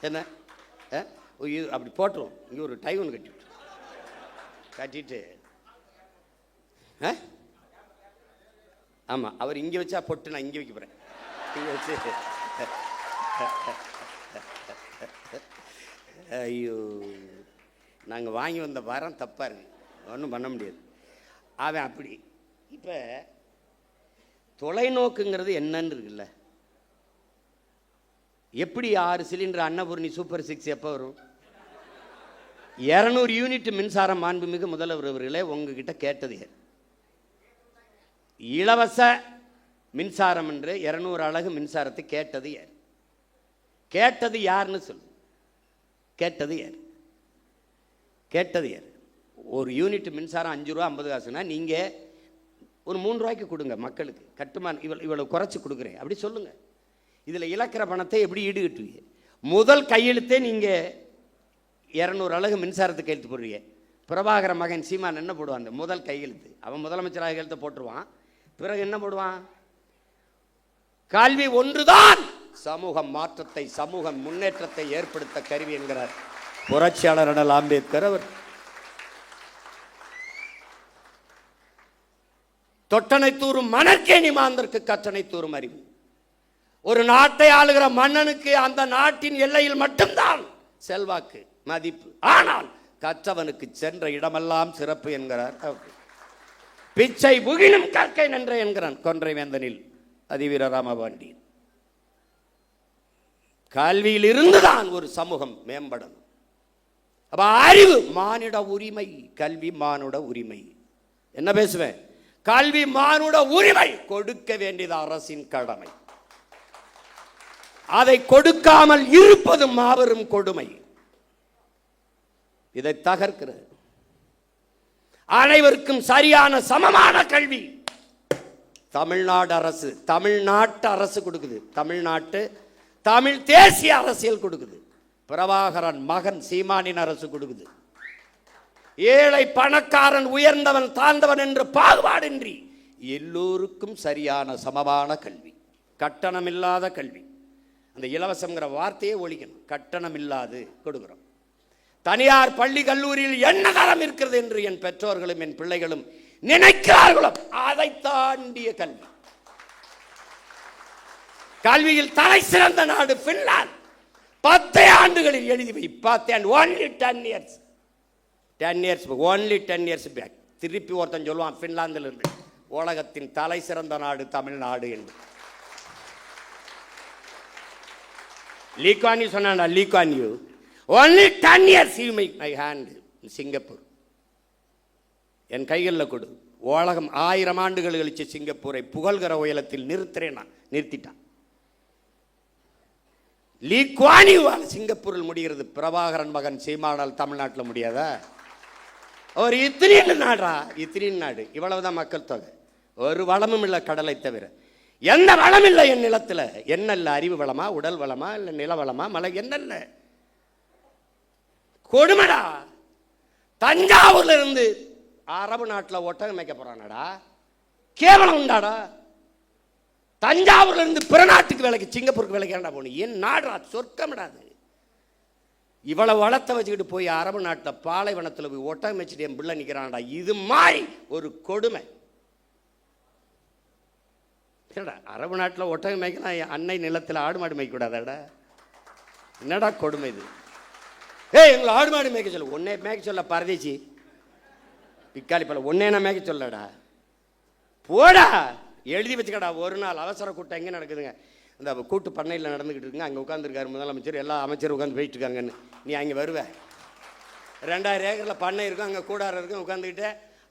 என்ன அப்படி போட்டுருவோம். இங்கே ஒரு டை ஒன்று கட்டிட்டு ஆமாம், அவர் இங்கே வச்சா பொட்டு, நான் இங்கே வைக்க போகிறேன். இங்கே வச்சு ஐயோ, நாங்கள் வாங்கி வந்த வாரம் தப்பாக இருக்கு, ஒன்றும் பண்ண முடியாது. அவன் அப்படி. இப்போ தொலைநோக்குங்கிறது என்னன்னு இருக்குல்ல, எப்படி 6 சிலிண்டர் அன்னபூர்ணி சூப்பர் 6 எப்போ வரும்? 200 யூனிட் மின்சாரம் மாண்புமிகு முதல்வர் அவர்களே உங்ககிட்ட கேட்டது யார்? இலவச மின்சாரம் என்று 200 அலகு மின்சாரத்தை கேட்டது யார்? கேட்டது யாருன்னு சொல்லு. கேட்டது யார்? ஒரு யூனிட் மின்சாரம் 5 ரூபா 50 காசுனா நீங்கள் ஒரு 3 ரூபாய்க்கு கொடுங்க மக்களுக்கு. கட்டுமான இவ்வளவு குறைச்சி கொடுக்குறேன் அப்படி சொல்லுங்க. இதில் இழக்கிற பணத்தை எப்படி ஈடுகட்டுவீங்க? முதல் கையெழுத்தே நீங்கள் 200 அலகு மின்சாரத்துக்கு கையெழுத்து போடுறீங்க. பிரபாகர மகன் சீமான் என்ன போடுவான்? அந்த முதல் கையெழுத்து அவன் முதலமைச்சராக கையெழுத்தை போட்டுருவான். பிறகு என்ன போடுவான்? கல்வி ஒன்றுதான் சமூக மாற்றத்தை, சமூக முன்னேற்றத்தை ஏற்படுத்த கருவி என்கிறார் புரட்சியாளர் அண்ணல் அம்பேத்கர் அவர். தொட்டனை தூரும் மணற்கேணி மாந்தருக்கு கற்றனை தூரும் அறிவு. ஒரு நாட்டை ஆளுகிற மன்னனுக்கு அந்த நாட்டின் எல்லையில் மட்டும்தான் செல்வாக்கு, மதிப்பு. ஆனால் கற்றவனுக்கு சென்ற இடமெல்லாம் சிறப்பு என்கிறார். பிச்சை புகினும் கற்கை நன்ற என்கிறான் கொன்றை வேந்தனில் அதிவீர ராமபாண்டியன். கல்வியில் இருந்துதான் ஒரு சமூகம் மேம்படும். அப்ப அறிவு மானிட உரிமை, கல்வி மானுட உரிமை. என்ன பேசுவேன்? கல்வி மானுட உரிமை, கொடுக்க வேண்டியது அரசின் கடமை. அதை கொடுக்காமல் இருப்பது மாபெரும் கொடுமை. இதை தகர்க்கிறது. அனைவருக்கும் சரியான சமமான கல்வி தமிழ்நாடு அரசு, தமிழ்நாட்டு அரசு கொடுக்குது. தமிழ் தேசிய அரசியல் கொடுக்குது. பிரபாகரன் மகன் சீமானின் அரசு கொடுக்குது. ஏழை பணக்காரன், உயர்ந்தவன் தாழ்ந்தவன் என்று பாகுபாடின்றி எல்லோருக்கும் சரியான சமமான கல்வி, கட்டணம் இல்லாத கல்வி. அந்த இலவசங்கிற வார்த்தையே ஒழிக்கணும். கட்டணம் இல்லாது கொடுக்கிறோம். தனியார் பள்ளி கல்லூரியில் என்ன தரம் இருக்கிறது என்று என் பெற்றோர்களும் என் பிள்ளைகளும் நினைக்கிறார்களோ அதை தாண்டிய கல்வி. கல்வியில் தலை சிறந்த நாடு பின்லாந்து. 10 ஆண்டுகளில் எழுதி வை. 10 and only 10 years. 10 years, only 10 years back. திருப்பி ஒருத்தன் சொல்லுவான் பின்லாந்திலிருந்து, உலகத்தின் தலை சிறந்த நாடு தமிழ்நாடு என்று. லீக்வான் யூ சொன்னா, Lee Kuan you only 10 years you make my hand in Singapore. என் கைகளில் கொடு. உலகம் 1000 ஆண்டுகள் கழிச்சு சிங்கப்பூரை புகழ்கிற உயரத்தில் நிறுத்திட்டான். லீக்வான் யூ சிங்கப்பூரில் முடிகிறது. பிரபாகரன் மகன் சீமானால் தமிழ்நாட்டில் முடியாதா? ஒரு இத்திரின் நாடா, இத்திரின் நாடு. இவ்வளவுதான் மக்கள் தொகை. ஒரு வளமும் இல்லை கடலை தவிர. எந்த வளம் இல்லை என் நிலத்தில். என்ன இல்லை? அறிவு வளமா, உடல் வளமா, இல்லை நில வளமா, மலை? என்னல்ல கொடுமடா. தஞ்சாவூர்ல இருந்து அரபு நாட்டில் ஒட்டகம் மேய்க்க போறானடா. கேவலம் உண்டாடா. தஞ்சாவூர்ல இருந்து பிற நாட்டுக்கு வேலைக்கு, சிங்கப்பூருக்கு வேலைக்கு ஏன்டா போகணும்? என் நாடா, சொர்க்கமிடாது. இவ்வளவு வளத்தை வச்சுக்கிட்டு போய் அரபு நாட்டில் பாலைவனத்தில் போய் ஒட்டகம் மேய்ச்சிட்டு என் பிள்ளை நிற்கிறான்டா. இது மாதிரி ஒரு கொடுமை. அரபு நாட்டில் ஒட்டகம் மேய்க்கலாம், அன்னை நிலத்தில் ஆடு மாடு மேய்க்க கூடாதாடா? என்னடா கொடுமை இது? எங்களை ஆடு மாடு மேய்க்க சொல்ல, ஒன்னே மேய்க்க சொல்ல பரதேசி பிக்காளி பல, ஒன்னே நான் மேய்க்க சொல்லடா. போடா, எழுதி வச்சுக்கடா. ஒரு நாள் அவசர கூட்டம் எங்கே நடக்குதுங்க? அந்த கூட்டு பண்ணையில் நடந்துக்கிட்டு இருக்குங்க. அங்கே உட்காந்துருக்காரு முதலமைச்சர், எல்லா அமைச்சரும் உட்காந்து போயிட்டு இருக்காங்கன்னு. நீ அங்கே வருவ. 2000 ஏக்கரில் பண்ணை இருக்கும், அங்கே கூடாரம் இருக்கும். உட்காந்துக்கிட்டு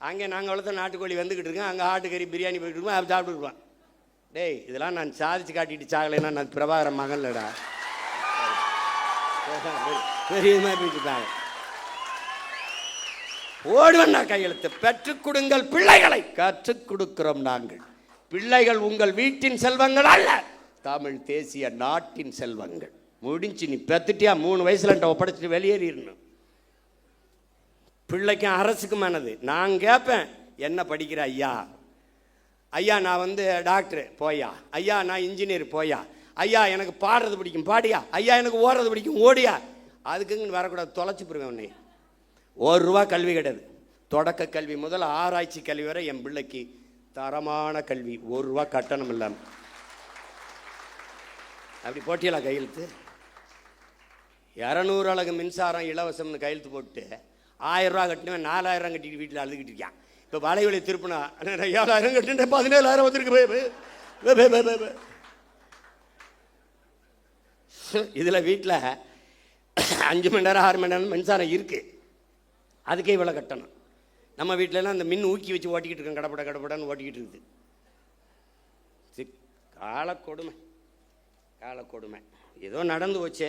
அங்கே நாங்கள் வளர்த்த நாட்டுக்கோழி வந்துக்கிட்டு இருக்கேன். அங்கே ஆட்டுக்கறி பிரியாணி போயிட்டு இருக்கோம், அப்படி சாப்பிட்டுருப்பான். டேய், இதெல்லாம் நான் சாதிச்சு காட்டிட்டு சாகலைன்னா நான் பிரபாகரன் மகன்லடா. பெரியமா போயிட்டுருக்காங்க. ஓடுவண்ணா கையெழுத்து. பெற்றுக் கொடுங்கள் பிள்ளைகளை. கற்றுக் கொடுக்கிறோம் நாங்கள். பிள்ளைகள் உங்கள் வீட்டின் செல்வங்கள் அல்ல, தமிழ் தேசிய நாட்டின் செல்வங்கள். முடிஞ்சு. நீ பெத்துட்டியா 3 வயசுல ஒப்படைச்சிட்டு வெளியேறிடணும். பிள்ளைக்கும் அரசுக்குமானது. நான் கேட்பேன், என்ன படிக்கிற ஐயா? ஐயா நான் வந்து டாக்டர் போயா. ஐயா நான் இன்ஜினியர் போயா. ஐயா எனக்கு பாடுறது பிடிக்கும் பாடியா. ஐயா எனக்கு ஓடுறது பிடிக்கும் ஓடியா. அதுக்குன்னு வரக்கூடாது, தொலைச்சி போடுவேன் உன்னை. ₹1 கல்வி கிடையாது. தொடக்க கல்வி முதல் ஆராய்ச்சி கல்வி வரை என் பிள்ளைக்கு தரமான கல்வி, ₹1 கட்டணம் இல்லாமல். அப்படி போட்டியலா கையெழுத்து? 200 அலகு மின்சாரம் இலவசம்னு கையெழுத்து போட்டு ₹1000 கட்டினவன் 4000 கட்டிட்டு வீட்டில் அழுதுகிட்டு இருக்கான். இப்போ வலைவலி திருப்பினா 7000 கட்டின 17000 வந்துருக்கு. இதில் வீட்டில் 5 மணி நேரம் 6 மணி நேரம் மின்சாரம் இருக்குது, அதுக்கே இவ்வளோ கட்டணும். நம்ம வீட்டிலலாம் அந்த மின் ஊக்கி வச்சு ஓட்டிக்கிட்டு இருக்கோம், கடப்படான்னு ஓட்டிக்கிட்டு இருக்குது. காலக்கொடுமை, காலக்கொடுமை. ஏதோ நடந்து போச்சு.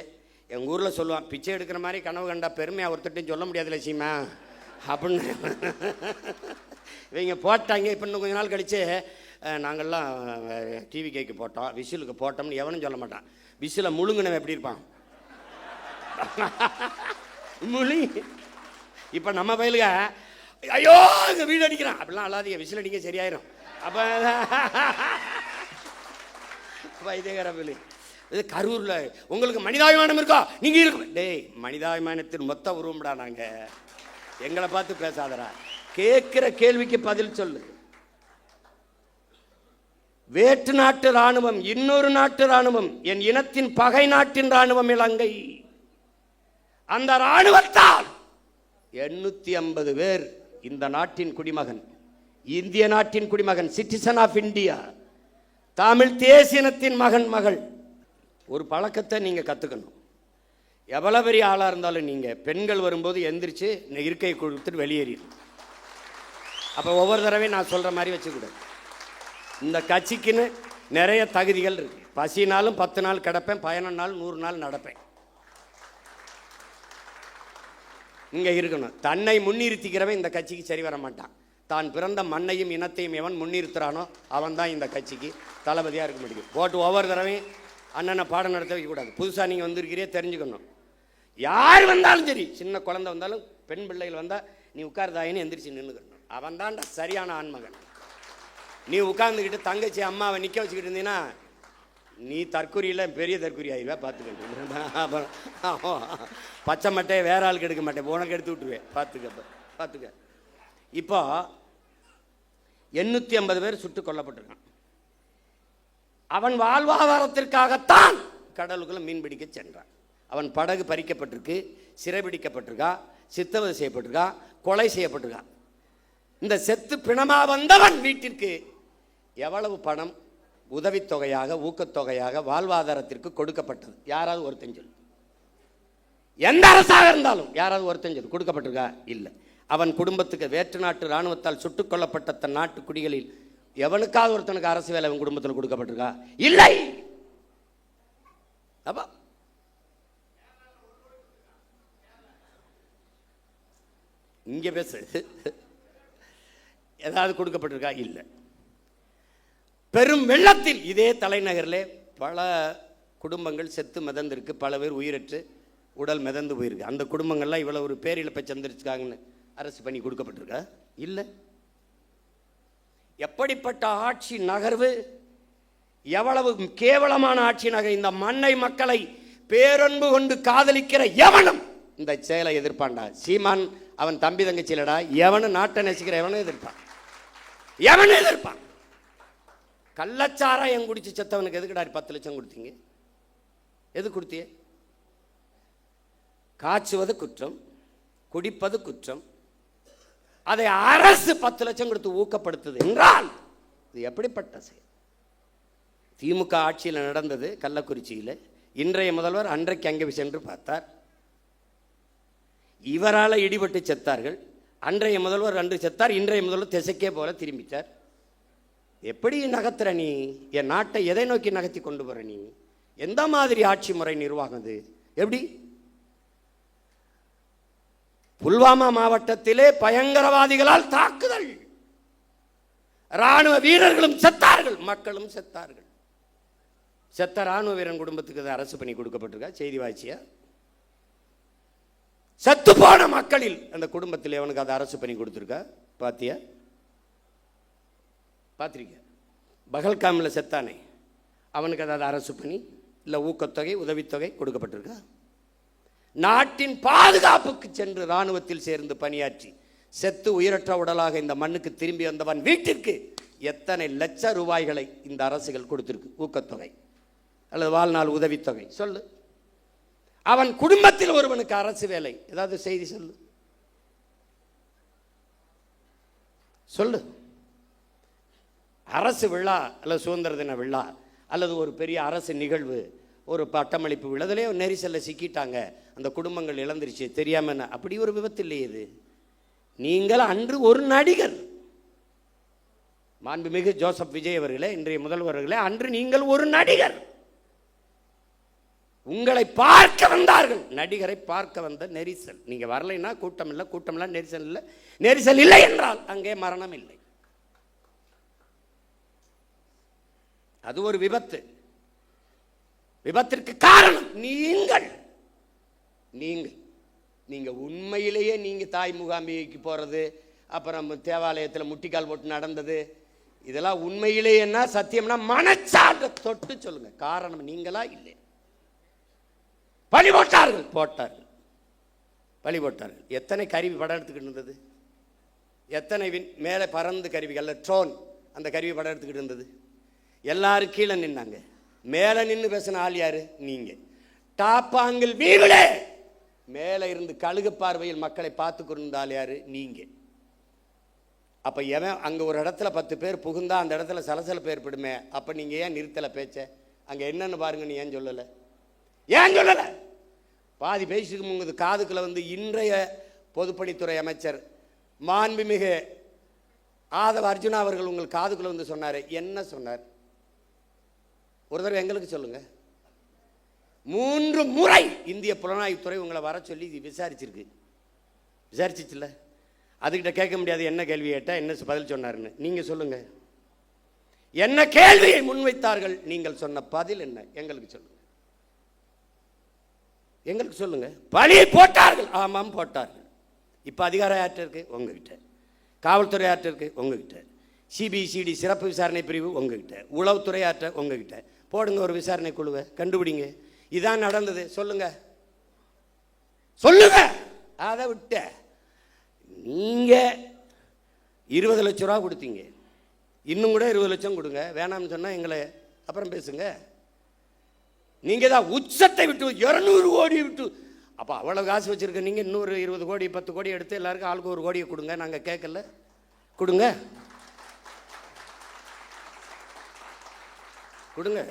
எங்கள் ஊரில் சொல்லுவான், பிச்சை எடுக்கிற மாதிரி கனவு கண்டா பெருமையாக ஒருத்தட்டையும் சொல்ல முடியாது லட்சியமா அப்படின்னு. இவங்க போட்டாங்க. இப்போ இன்னும் கொஞ்ச நாள் கழித்து நாங்கள்லாம் டிவி கேக்கு போட்டோம், விசிலுக்கு போட்டோம்னு எவனும் சொல்ல மாட்டான். விசிலை முழுங்கினவன் எப்படி இருப்பான்? முழி. இப்போ நம்ம பயிலுக ஐயோ இங்கே வீடு அடிக்கிறான் அப்படிலாம் அல்லாதீங்க, விசில் அடிக்க சரியாயிரும். அப்போ வைத்தியகர பிள்ளை இது கரூரில் உங்களுக்கு மனிதாபிமானம் இருக்கா? நீங்கள் இருக்கு. டேய், மனிதாபிமானத்தின் மொத்த உருவம்டா நாங்கள். எங்களை பார்த்து பேசாதரா. கேட்குற கேள்விக்கு பதில் சொல்லு. வேற்று நாட்டு இராணுவம், இன்னொரு நாட்டு இராணுவம், என் இனத்தின் பகை நாட்டின் இராணுவம் இலங்கை. அந்த இராணுவத்தால் 850 பேர் இந்த நாட்டின் குடிமகன், இந்திய நாட்டின் குடிமகன், சிட்டிசன் ஆஃப் இந்தியா, தமிழ் தேசியனத்தின் மகன் மகள். ஒரு பழக்கத்தை நீங்க கத்துக்கணும். எவ்வளவு பெரிய ஆளா இருந்தாலும் நீங்க பெண்கள் வரும்போது எந்திரிச்சு இருக்கை கொடுத்துட்டு வெளியேறிடும். அப்ப ஒவ்வொரு தடவையும் நான் சொல்ற மாதிரி வச்சுக்கூடாது. இந்த கட்சிக்குன்னு நிறைய தகுதிகள் இருக்கு. பசினாலும் 10 நாள் கிடப்பேன், பயணம் 100 நாள் நடப்பேன். இங்க இருக்கணும். தன்னை முன்னிறுத்திக்கிறவன் இந்த கட்சிக்கு சரி வர மாட்டான். தான் பிறந்த மண்ணையும் இனத்தையும் எவன் முன்னிறுத்துறானோ அவன் தான் இந்த கட்சிக்கு தளபதியாக இருக்க முடியும். போட்டு ஒவ்வொரு தடவையும் அண்ணனை பாடம் நடத்த வைக்கக்கூடாது. புதுசாக நீங்கள் வந்திருக்கிறே தெரிஞ்சுக்கணும். யார் வந்தாலும் சரி, சின்ன குழந்தை வந்தாலும் பெண் பிள்ளைகள் வந்தால் நீ உட்கார்தாயின்னு எந்திரிச்சு நின்றுக்கணும். அவன் தான்டா சரியான ஆண்மகன். நீ உட்கார்ந்துக்கிட்டு தங்கச்சி அம்மாவை நிற்க வச்சுக்கிட்டு இருந்தீங்கன்னா நீ தற்கொலையில் பெரிய தற்கொலை ஆயிடுவா. பார்த்துக்க. பச்சை மட்டையை வேற ஆளுக்கு எடுக்க மாட்டேன், உனக்கு எடுத்து விட்டுருவேன். பார்த்துக்க. இப்போ 850 பேர் சுட்டுக் கொல்லப்பட்டிருக்கான். அவன் வாழ்வாதாரத்திற்காகத்தான் கடலுக்குள்ள மீன் பிடிக்க சென்றான். அவன் படகு பறிக்கப்பட்டிருக்கு, சிறைபிடிக்கப்பட்டிருக்கா, சித்தவதை செய்யப்பட்டிருக்கா, கொலை செய்யப்பட்டிருக்கா. இந்த செத்து பிணமா வந்தவன் வீட்டிற்கு எவ்வளவு பணம் உதவித்தொகையாக, ஊக்கத்தொகையாக, வாழ்வாதாரத்திற்கு கொடுக்கப்பட்டது? யாராவது ஒருத்தன் சொல்லு. எந்த அரசாக இருந்தாலும் யாராவது ஒருத்தன் சொல்லு கொடுக்கப்பட்டிருக்கா? இல்லை. அவன் குடும்பத்துக்கு வேற்று நாட்டு இராணுவத்தால் சுட்டுக் கொல்லப்பட்ட தன் நாட்டு குடிகளில் எவனுக்காவது ஒருத்தனுக்கு அரசு வேலை அவன் குடும்பத்தில் கொடுக்கப்பட்டிருக்கா? இல்லை. அப்ப இங்க பேசு. ஏதாவது கொடுக்கப்பட்டிருக்கா? இல்லை. பெரும் வெள்ளத்தில் இதே தலைநகரில் பல குடும்பங்கள் செத்து மிதந்திருக்கு, பல பேர் உயிரற்று உடல் மிதந்து போயிருக்கு. அந்த குடும்பங்கள்லாம் இவ்வளவு ஒரு பேரிழப்பை சந்திரிச்சுக்காங்கன்னு அரசு பண்ணி கொடுக்கப்பட்டிருக்கா? இல்லை. எப்படிப்பட்ட ஆட்சி நகர்வு, எவ்வளவு கேவலமான ஆட்சி நகர். இந்த மண்ணை மக்களை பேரன்பு கொண்டு காதலிக்கிற எவனும் இந்த செயலை எதிர்ப்பான்டா. சீமான் அவன் தம்பி தங்கச்சியிலடா, எவனும் நாட்டை நேசிக்கிற எவனும் எதிர்ப்பான். கள்ளச்சாராயம் குடிச்சு செத்தவனுக்கு எதுக்குடா 10 லட்சம் கொடுத்தீங்க? எது கொடுத்திய? காய்ச்சுவது குற்றம், குடிப்பது குற்றம். அதை அரசு 10 லட்சம் கொடுத்து ஊக்கப்படுத்துது என்றால் இது எப்படிப்பட்ட செயல்? திமுக ஆட்சியில் நடந்தது கள்ளக்குறிச்சியில். இன்றைய முதல்வர் அன்றைக்கு அங்கே சென்று பார்த்தார். இவரால் இடிபட்டு செத்தார்கள். அன்றைய முதல்வர் அன்று செத்தார், இன்றைய முதல்வர் திசைக்கே போல திரும்பித்தார். எப்படி நகர்த்துற நீ? என் நாட்டை எதை நோக்கி நகர்த்தி கொண்டு போற நீ? எந்த மாதிரி ஆட்சி முறை நிர்வாகம்? எப்படி? புல்வாமா மாவட்டத்திலே பயங்கரவாதிகளால் தாக்குதல், ராணுவ வீரர்களும் செத்தார்கள், மக்களும் செத்தார்கள். செத்த ராணுவ வீரன் குடும்பத்துக்கு அரசு பண்ணி கொடுக்கப்பட்டிருக்கா? செய்தி வாய்ச்சியா? செத்து போன மக்களில் அந்த குடும்பத்தில் எவனுக்கு அதை அரசு பண்ணி கொடுத்துருக்கா? பாத்தியா? பார்த்திருக்க? பகல்காமில் செத்தானே, அவனுக்கு அதாவது அரசு பண்ணி இல்லை ஊக்கத்தொகை, உதவித்தொகை கொடுக்கப்பட்டிருக்கா? நாட்டின் பாதுகாப்புக்கு சென்று இராணுவத்தில் சேர்ந்து பணியாற்றி செத்து உயிரற்ற உடலாக இந்த மண்ணுக்கு திரும்பி வந்தவன் வீட்டிற்கு எத்தனை லட்ச ரூபாய்களை இந்த அரசுகள் கொடுத்திருக்கு ஊக்கத்தொகை அல்லது வாழ்நாள் உதவித்தொகை? சொல்லு. அவன் குடும்பத்தில் ஒருவனுக்கு அரசு வேலை, ஏதாவது செய்தி சொல்லு. அரசு விழா அல்லது சுதந்திர தின விழா அல்லது ஒரு பெரிய அரசு நிகழ்வு, ஒரு பட்டமளிப்பு விழாவிலே நெரிசலில் சிக்கிட்டாங்க, அந்த குடும்பங்கள் இழந்துருச்சு தெரியாம. அப்படி ஒரு விபத்து இல்லையே இது. நீங்கள் அன்று ஒரு நடிகர், மாண்புமிகு ஜோசப் விஜய் அவர்களே, இன்றைய முதல்வர்களே, அன்று நீங்கள் ஒரு நடிகர். உங்களை பார்க்க வந்தார்கள், நடிகரை பார்க்க வந்த நெரிசல். நீங்க வரலைன்னா கூட்டம் இல்லை, கூட்டம் இல்லை, நெரிசல் இல்லை. நெரிசல் இல்லை என்றால் அங்கே மரணம் இல்லை. அது ஒரு விபத்து. விபத்திற்கு காரணம் நீங்க உண்மையிலேயே நீங்க தாய் முகாமிக்கு போறது, அப்புறம் தேவாலயத்தில் முட்டிக்கால் போட்டு நடந்தது, இதெல்லாம் உண்மையிலேயேன்னா சத்தியம்னா மனச்சான்று தொட்டு சொல்லுங்க. காரணம் நீங்களா? இல்லை. பழி போட்டார்கள். எத்தனை கருவி படம் எடுத்துக்கிட்டு இருந்தது? எத்தனை மேலே பறந்து கருவிகள், ட்ரோன், அந்த கருவி படம் எடுத்துக்கிட்டு இருந்தது? எல்லாரும் கீழே நின்னாங்க. மேலே நின்று பேசின ஆள் யாரு? நீங்க. டாப்பாங்கில் வீவிலே மேலே இருந்து கழுகு பார்வையில் மக்களை பார்த்து கொண்டிருந்த ஆள் யாரு? நீங்க. அப்போ எவன் அங்கே ஒரு இடத்துல 10 பேர் புகுந்தா அந்த இடத்துல சலசலப்பு ஏற்படுமே. அப்போ நீங்கள் ஏன் நிறுத்தலை பேச்ச? அங்கே என்னன்னு பாருங்க. நீ ஏன் சொல்லலை? ஏன் சொல்லலை? பாதி பேசிட்டு முங்குது காதுக்குள்ள வந்து இன்றைய பொதுப்பணித்துறை அமைச்சர் மாண்புமிகு ஆதவ அர்ஜுனா அவர்கள் உங்கள் காதுக்குள்ள வந்து சொன்னார். என்ன சொன்னார்? ஒரு தடவை எங்களுக்கு சொல்லுங்க. 3 முறை இந்திய புலனாய்வுத்துறை உங்களை வர சொல்லி விசாரிச்சிருக்கு. விசாரிச்சிச்சுல்ல? அதுக்கிட்ட கேட்க முடியாது என்ன கேள்வி கேட்டால் என்ன பதில் சொன்னார்னு. நீங்கள் சொல்லுங்க. என்ன கேள்வியை முன்வைத்தார்கள்? நீங்கள் சொன்ன பதில் என்ன? எங்களுக்கு சொல்லுங்க. எங்களுக்கு சொல்லுங்க. பழி போட்டார்கள். ஆமாம் போட்டார்கள். இப்போ அதிகாரம் யார்கிட்ட இருக்கு? உங்ககிட்ட. காவல்துறை யார்கிட்ட இருக்கு? உங்ககிட்ட. சிபிசிடி சிறப்பு விசாரணை பிரிவு உங்ககிட்ட. உளவுத்துறை யார்கிட்ட? உங்ககிட்ட. போடுங்க ஒரு விசாரணை குழுவை, கண்டுபிடிங்க. இதான் நடந்தது. சொல்லுங்க சொல்லுங்க. அதை விட்ட நீங்க 20 லட்சம் ரூபா கொடுத்தீங்க. இன்னும் கூட 20 லட்சம் கொடுங்க. வேணாம்னு சொன்னா எங்களை அப்புறம் பேசுங்க. நீங்க தான் உச்சத்தை விட்டு 200 கோடி விட்டு. அப்போ அவ்வளவு காசு வச்சிருக்க நீங்க இன்னொரு 20 கோடி 10 கோடி எடுத்து எல்லாருக்கும் ஆளுக்கு 1 கோடியை கொடுங்க. நாங்கள் கேட்கல. கொடுங்க கொடுங்க.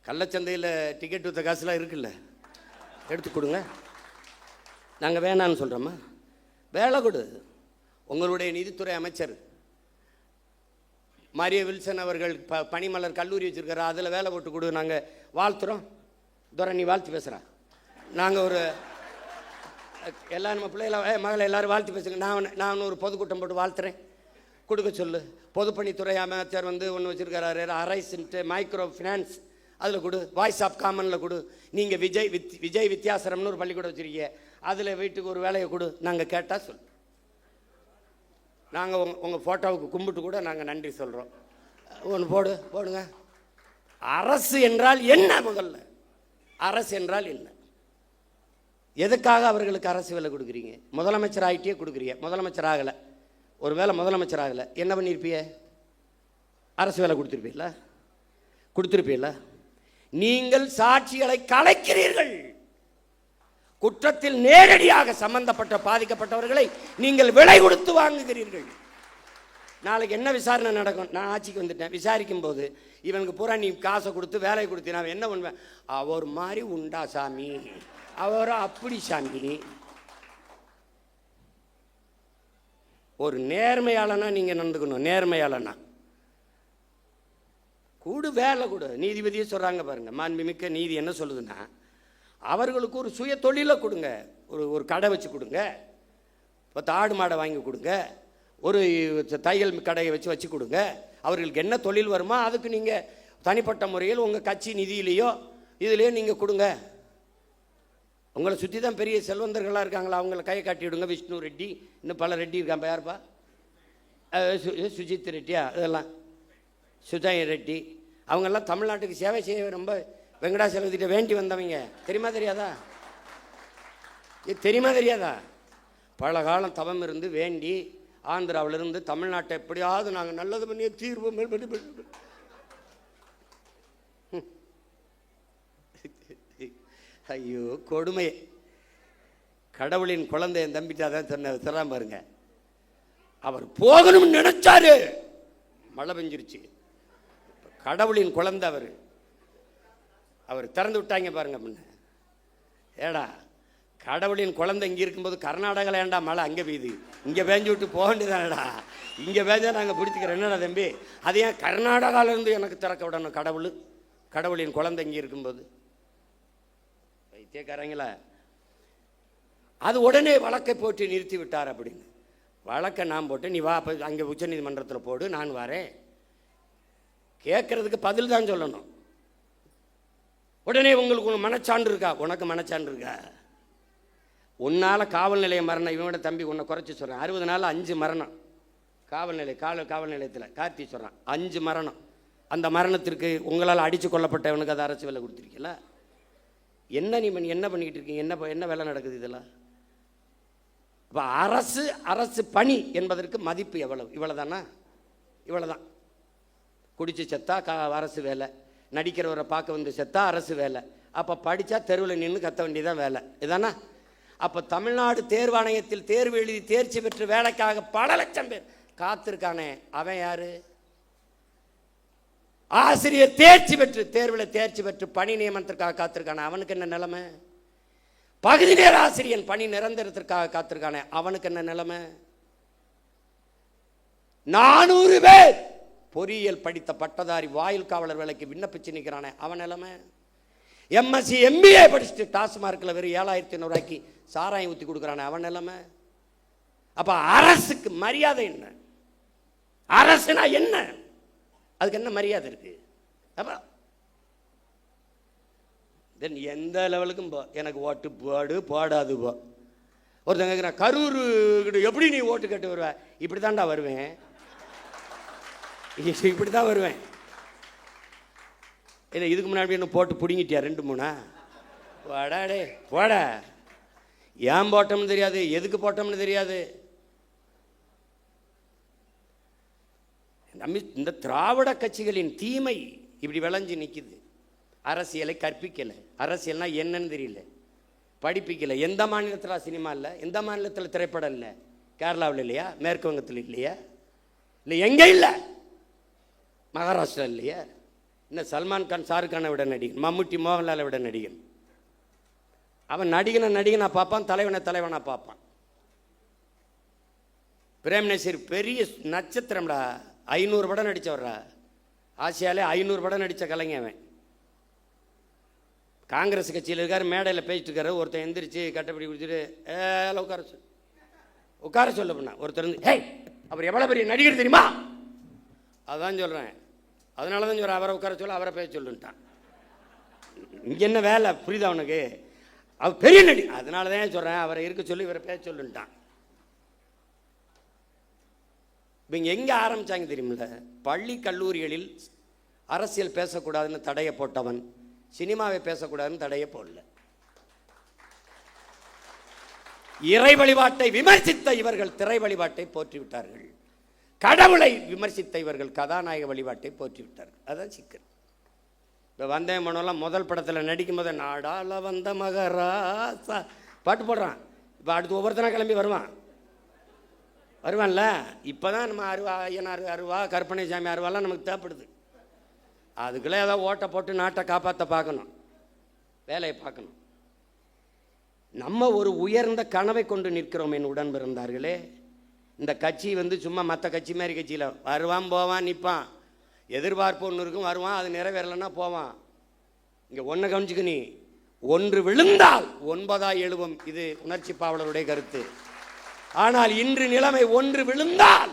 கள்ளச்சந்தையில் டிக்கெட் விற்ற காசுலாம் இருக்குல்ல, எடுத்து கொடுங்க. நாங்கள் வேணான்னு சொல்கிறோமா? வேலை கொடு. உங்களுடைய நிதித்துறை அமைச்சர் மரிய வில்சன் அவர்கள் பனிமலர் கல்லூரி வச்சுருக்காரு, அதில் வேலை போட்டு கொடு. நாங்கள் வாழ்த்துறோம். துரை நீ வாழ்த்து பேசுகிறா. நாங்கள் ஒரு எல்லாம் நம்ம பிள்ளைகளை மகளை எல்லோரும் வாழ்த்து பேசுங்க. நான் ஒரு பொதுக்கூட்டம் போட்டு வாழ்த்துறேன். கொடுக்க சொல்லு. பொதுப்பணித்துறை அமைச்சர் வந்து ஒன்று வச்சுருக்காரு, அரைஸ்ன்ட்டு மைக்ரோ ஃபினான்ஸ், அதில் கொடு. வாய்ஸ் ஆஃப் காமனில் கொடு. நீங்கள் விஜய் வித்தியாசரம்னு ஒரு பள்ளிக்கூடம் வச்சுருக்கீங்க, அதில் வீட்டுக்கு ஒரு வேலையை கொடு. நாங்கள் கேட்டால் சொல். நாங்கள் உங்கள் ஃபோட்டோவுக்கு கும்பிட்டு கூட நாங்கள் நன்றி சொல்கிறோம். ஒன்று போடுங்க. அரசு என்றால் என்ன? முதல்ல அரசு என்றால் என்ன? எதுக்காக அவர்களுக்கு அரசு வேலை கொடுக்குறீங்க? முதலமைச்சர் ஆகிட்டே கொடுக்குறீங்க. முதலமைச்சர் ஆகலை. ஒரு வேளை முதலமைச்சர் ஆகலை, என்ன பண்ணியிருப்பீங்க? அரசு வேலை கொடுத்துருப்பீல்ல? நீங்கள் சாட்சிகளை கலைக்கிறீர்கள். குற்றத்தில் நேரடியாக சம்பந்தப்பட்ட பாதிக்கப்பட்டவர்களை நீங்கள் விலை கொடுத்து வாங்குகிறீர்கள். நாளைக்கு என்ன விசாரணை நடக்கும்? நான் ஆட்சிக்கு வந்துட்டேன். விசாரிக்கும் போது இவனுக்கு பூரா நீ காசை கொடுத்து வேலையை கொடுத்து நான் என்ன பண்ணுவேன்? அவர் மாதிரி உண்டா சாமி, அவரோ அப்படி சாமி. ஒரு நேர்மையாளனா நீங்கள் நடந்துக்கணும். நேர்மையாளனா கூடு, வேலை கொடு. நீதிபதியே சொல்கிறாங்க பாருங்க, மாண்புமிக்க நீதி என்ன சொல்லுதுன்னா, அவர்களுக்கு ஒரு சுய தொழிலை கொடுங்க. ஒரு கடை வச்சு கொடுங்க. 10 ஆடு மாடை வாங்கி கொடுங்க. ஒரு தையல் கடையை வச்சு கொடுங்க. அவர்களுக்கு என்ன தொழில் வருமோ அதுக்கு நீங்கள் தனிப்பட்ட முறையில் உங்கள் கட்சி நிதியிலையோ இதுலேயோ நீங்கள் கொடுங்க. உங்களை சுற்றி தான் பெரிய செல்வந்தர்களாக இருக்காங்களா, அவங்கள கையை காட்டிவிடுங்க. விஷ்ணு ரெட்டி, இன்னும் பல ரெட்டி இருக்கான். யாருப்பா? சுஜித் ரெட்டியா? இதெல்லாம் சுஜாய் ரெட்டி. அவங்கெல்லாம் தமிழ்நாட்டுக்கு சேவை செய்ய ரொம்ப வெங்கடாசலத்திட்ட வேண்டி வந்தவங்க. தெரியுமா தெரியாதா? பல காலம் தவம் இருந்து வேண்டி ஆந்திராவிலிருந்து தமிழ்நாட்டை எப்படியாவது நாங்கள் நல்லது பண்ணிய தீர்வு. ஐயோ கொடுமை. கடவுளின் குழந்தை என் தம்பிட்டாதான் சொன்ன பாருங்க. அவர் போகணும்னு நினைச்சாரு, மழை பெஞ்சிருச்சு. கடவுளின் குழந்தை அவர் திறந்து விட்டாங்க பாருங்க. முன்ன ஏடா கடவுளின் குழந்தை இங்கே இருக்கும்போது கர்நாடகாவில் ஏண்டா மழை அங்கே பெய்யுது, இங்கே பேஞ்சு விட்டு போக வேண்டியதானடா. இங்கே பேஞ்சா நாங்கள் பிடிச்சிக்கிறோம். என்னடா தம்பி, அது ஏன் கர்நாடகாவிலேருந்து எனக்கு திறக்க விடணும்? கடவுளின் குழந்தை இங்கே இருக்கும்போது வைத்தியக்காரங்களா, அது உடனே வழக்கை போட்டு நிறுத்தி விட்டார் அப்படின்னு. வழக்கை நான் போட்டு நீ வா, அப்போ அங்கே உச்சநீதிமன்றத்தில் போடு, நான் வரேன். கேட்கறதுக்கு பதில் தான் சொல்லணும். உடனே உங்களுக்கு மனச்சான்று இருக்கா? உனக்கு மனச்சான்று இருக்கா? உன்னால் காவல் நிலைய மரணம், இவனோட தம்பி உன்னை குறைச்சி சொல்கிறான். 60 நாள் 5 மரணம் காவல் நிலையத்தில் கார்த்தி சொல்கிறான். 5 மரணம். அந்த மரணத்திற்கு உங்களால் அடித்து கொல்லப்பட்டவனுக்கு அது அரசு வேலை கொடுத்துருக்கீங்களா? என்ன என்ன பண்ணிக்கிட்டு இருக்கீங்க? என்ன வேலை நடக்குது இதெல்லாம்? அப்போ அரசு பணி என்பதற்கு மதிப்பு எவ்வளவு? இவ்வளோதானா? இவ்வளோதான். குடிச்சு செத்தா அரசு வேலை, நடிக்கிறவரை பார்க்க வந்து செத்தா அரசு வேலை. அப்போ படித்தா தெருவில் நின்று கத்த வேண்டியதான் வேலை, இதானா? அப்போ தமிழ்நாடு தேர்வாணையத்தில் தேர்வு எழுதி தேர்ச்சி பெற்று வேலைக்காக பல லட்சம் பேர் காத்திருக்கானே, அவன் யாரு? ஆசிரியர் தேர்ச்சி பெற்று தேர்வில் தேர்ச்சி பெற்று பணி நியமனத்திற்காக காத்திருக்கானே, அவனுக்கு என்ன நிலைமை? பகுதி நேர ஆசிரியன் பணி நிரந்தரத்திற்காக காத்திருக்கானே, அவனுக்கு என்ன நிலைமை? 400 பேர் பொறியியல் படித்த பட்டதாரி வாயில் காவலர் வேலைக்கு விண்ணப்பிச்சு நிற்கிறானே, அவன் நிலைமை? எம்எஸ்சி எம்பிஏ படிச்சுட்டு டாஸ்மார்க்கில் வெறும் 7,500 ரூபாய்க்கு சாராயம் ஊற்றி கொடுக்குறானே, அவன் நிலைமை? அப்போ அரசுக்கு மரியாதை என்ன? அரசுனா என்ன? அதுக்கு என்ன மரியாதை இருக்கு? அப்போ தென் எந்த லெவலுக்கும் போ, எனக்கு ஓட்டு போடு போடாது போ. ஒருத்தங்க கேட்குறேன், கரூர் எப்படி நீ ஓட்டு கேட்டு வருவ? இப்படி தான்டா வருவேன், இப்படி தான் வருவேன். இல்லை இதுக்கு முன்னாடி என்ன போட்டு பிடிங்கிட்டியா 2-3? போடாடே போட. ஏன் போட்டோம்னு தெரியாது, எதுக்கு போட்டோம்னு தெரியாது. இந்த திராவிட கட்சிகளின் தீமை இப்படி விளைஞ்சு நிற்குது. அரசியலை கற்பிக்கலை, அரசியல்னா என்னன்னு தெரியல, படிப்பிக்கலை. எந்த மாநிலத்தில் சினிமா இல்லை, எந்த மாநிலத்தில் திரைப்படம் இல்லை? கேரளாவில் இல்லையா? மேற்கு வங்கத்தில் இல்லையா? இல்லை எங்கே இல்லை? மகாராஷ்டிரா இல்லையா? இன்னும் சல்மான் கான் ஷாருக் கானை விட நடிகன், மம்முட்டி மோகன்லாலை விட நடிகன். அவன் நடிகனை பார்ப்பான், தலைவனை பார்ப்பான். பிரேம் நசீர் பெரிய நட்சத்திரம்டா, 500 படம் நடித்தவர்றா. ஆசியாலே 500 படம் நடித்த கலைஞன் அவன். காங்கிரஸ் கட்சியில் இருக்கார், மேடையில் பேசிட்டு இருக்காரு. ஒருத்தன் எந்திரிச்சு கட்டப்படி குடிச்சிட்டு உட்கார சொல்ல பண்ண. ஒருத்தர் வந்து, ஹே அவர் எவ்வளோ பெரிய நடிகர் தெரியுமா? அதான் சொல்கிறேன், அதனால தான் சொல்கிறேன், அவரை உட்கார சொல்ல, அவரை பேச சொல்லுன்ட்டான். இங்கே என்ன வேலை புரியுதா அவனுக்கு? அவர் பெரிய நடி, அதனால தான் சொல்கிறேன், அவரை இருக்க சொல்லி இவரை பேச சொல்லுன்ட்டான். இப்போ இங்கே எங்கே ஆரம்பித்தாங்க தெரியுமில்ல? பள்ளி கல்லூரிகளில் அரசியல் பேசக்கூடாதுன்னு தடையை போட்டவன் சினிமாவை பேசக்கூடாதுன்னு தடையை போடல. இறை வழிபாட்டை விமர்சித்த இவர்கள் திரை வழிபாட்டை போற்றிவிட்டார்கள். கடவுளை விமர்சித்த இவர்கள் கதாநாயக வழிபாட்டை போற்றிவிட்டார்கள். அதான் சிக்கல். இப்போ வந்தேன் மனோலாம் முதல் படத்தில் நடிக்கும் போது நாடால வந்த மகராசா பாட்டு போடுறான். இப்போ அடுத்து ஒவ்வொருத்தனா கிளம்பி வருவான்ல. இப்போ தான் நம்ம ஐயனார் அருவா, கற்பனை சாமி அருவாலாம் நமக்கு தேவைப்படுது. அதுக்குள்ளே ஏதாவது ஓட்டை போட்டு நாட்டை காப்பாற்ற பார்க்கணும், வேலையை பார்க்கணும். நம்ம ஒரு உயர்ந்த கனவை கொண்டு நிற்கிறோம் என் உடன் பிறந்தார்களே. இந்த கட்சி சும்மா மற்ற கட்சி மாதிரி கட்சியில் வருவான் போவான் நிற்பான், எதிர்பார்ப்பு ஒன்று இருக்கும், வருவான், அது நிறைவேறலைன்னா போவான். இங்கே ஒன்றை கவனிச்சுக்க, நீ ஒன்று விழுந்தால் 9 எழுவும். இது உணர்ச்சி பாவலருடைய கருத்து. ஆனால் இன்று நிலைமை ஒன்று விழுந்தால்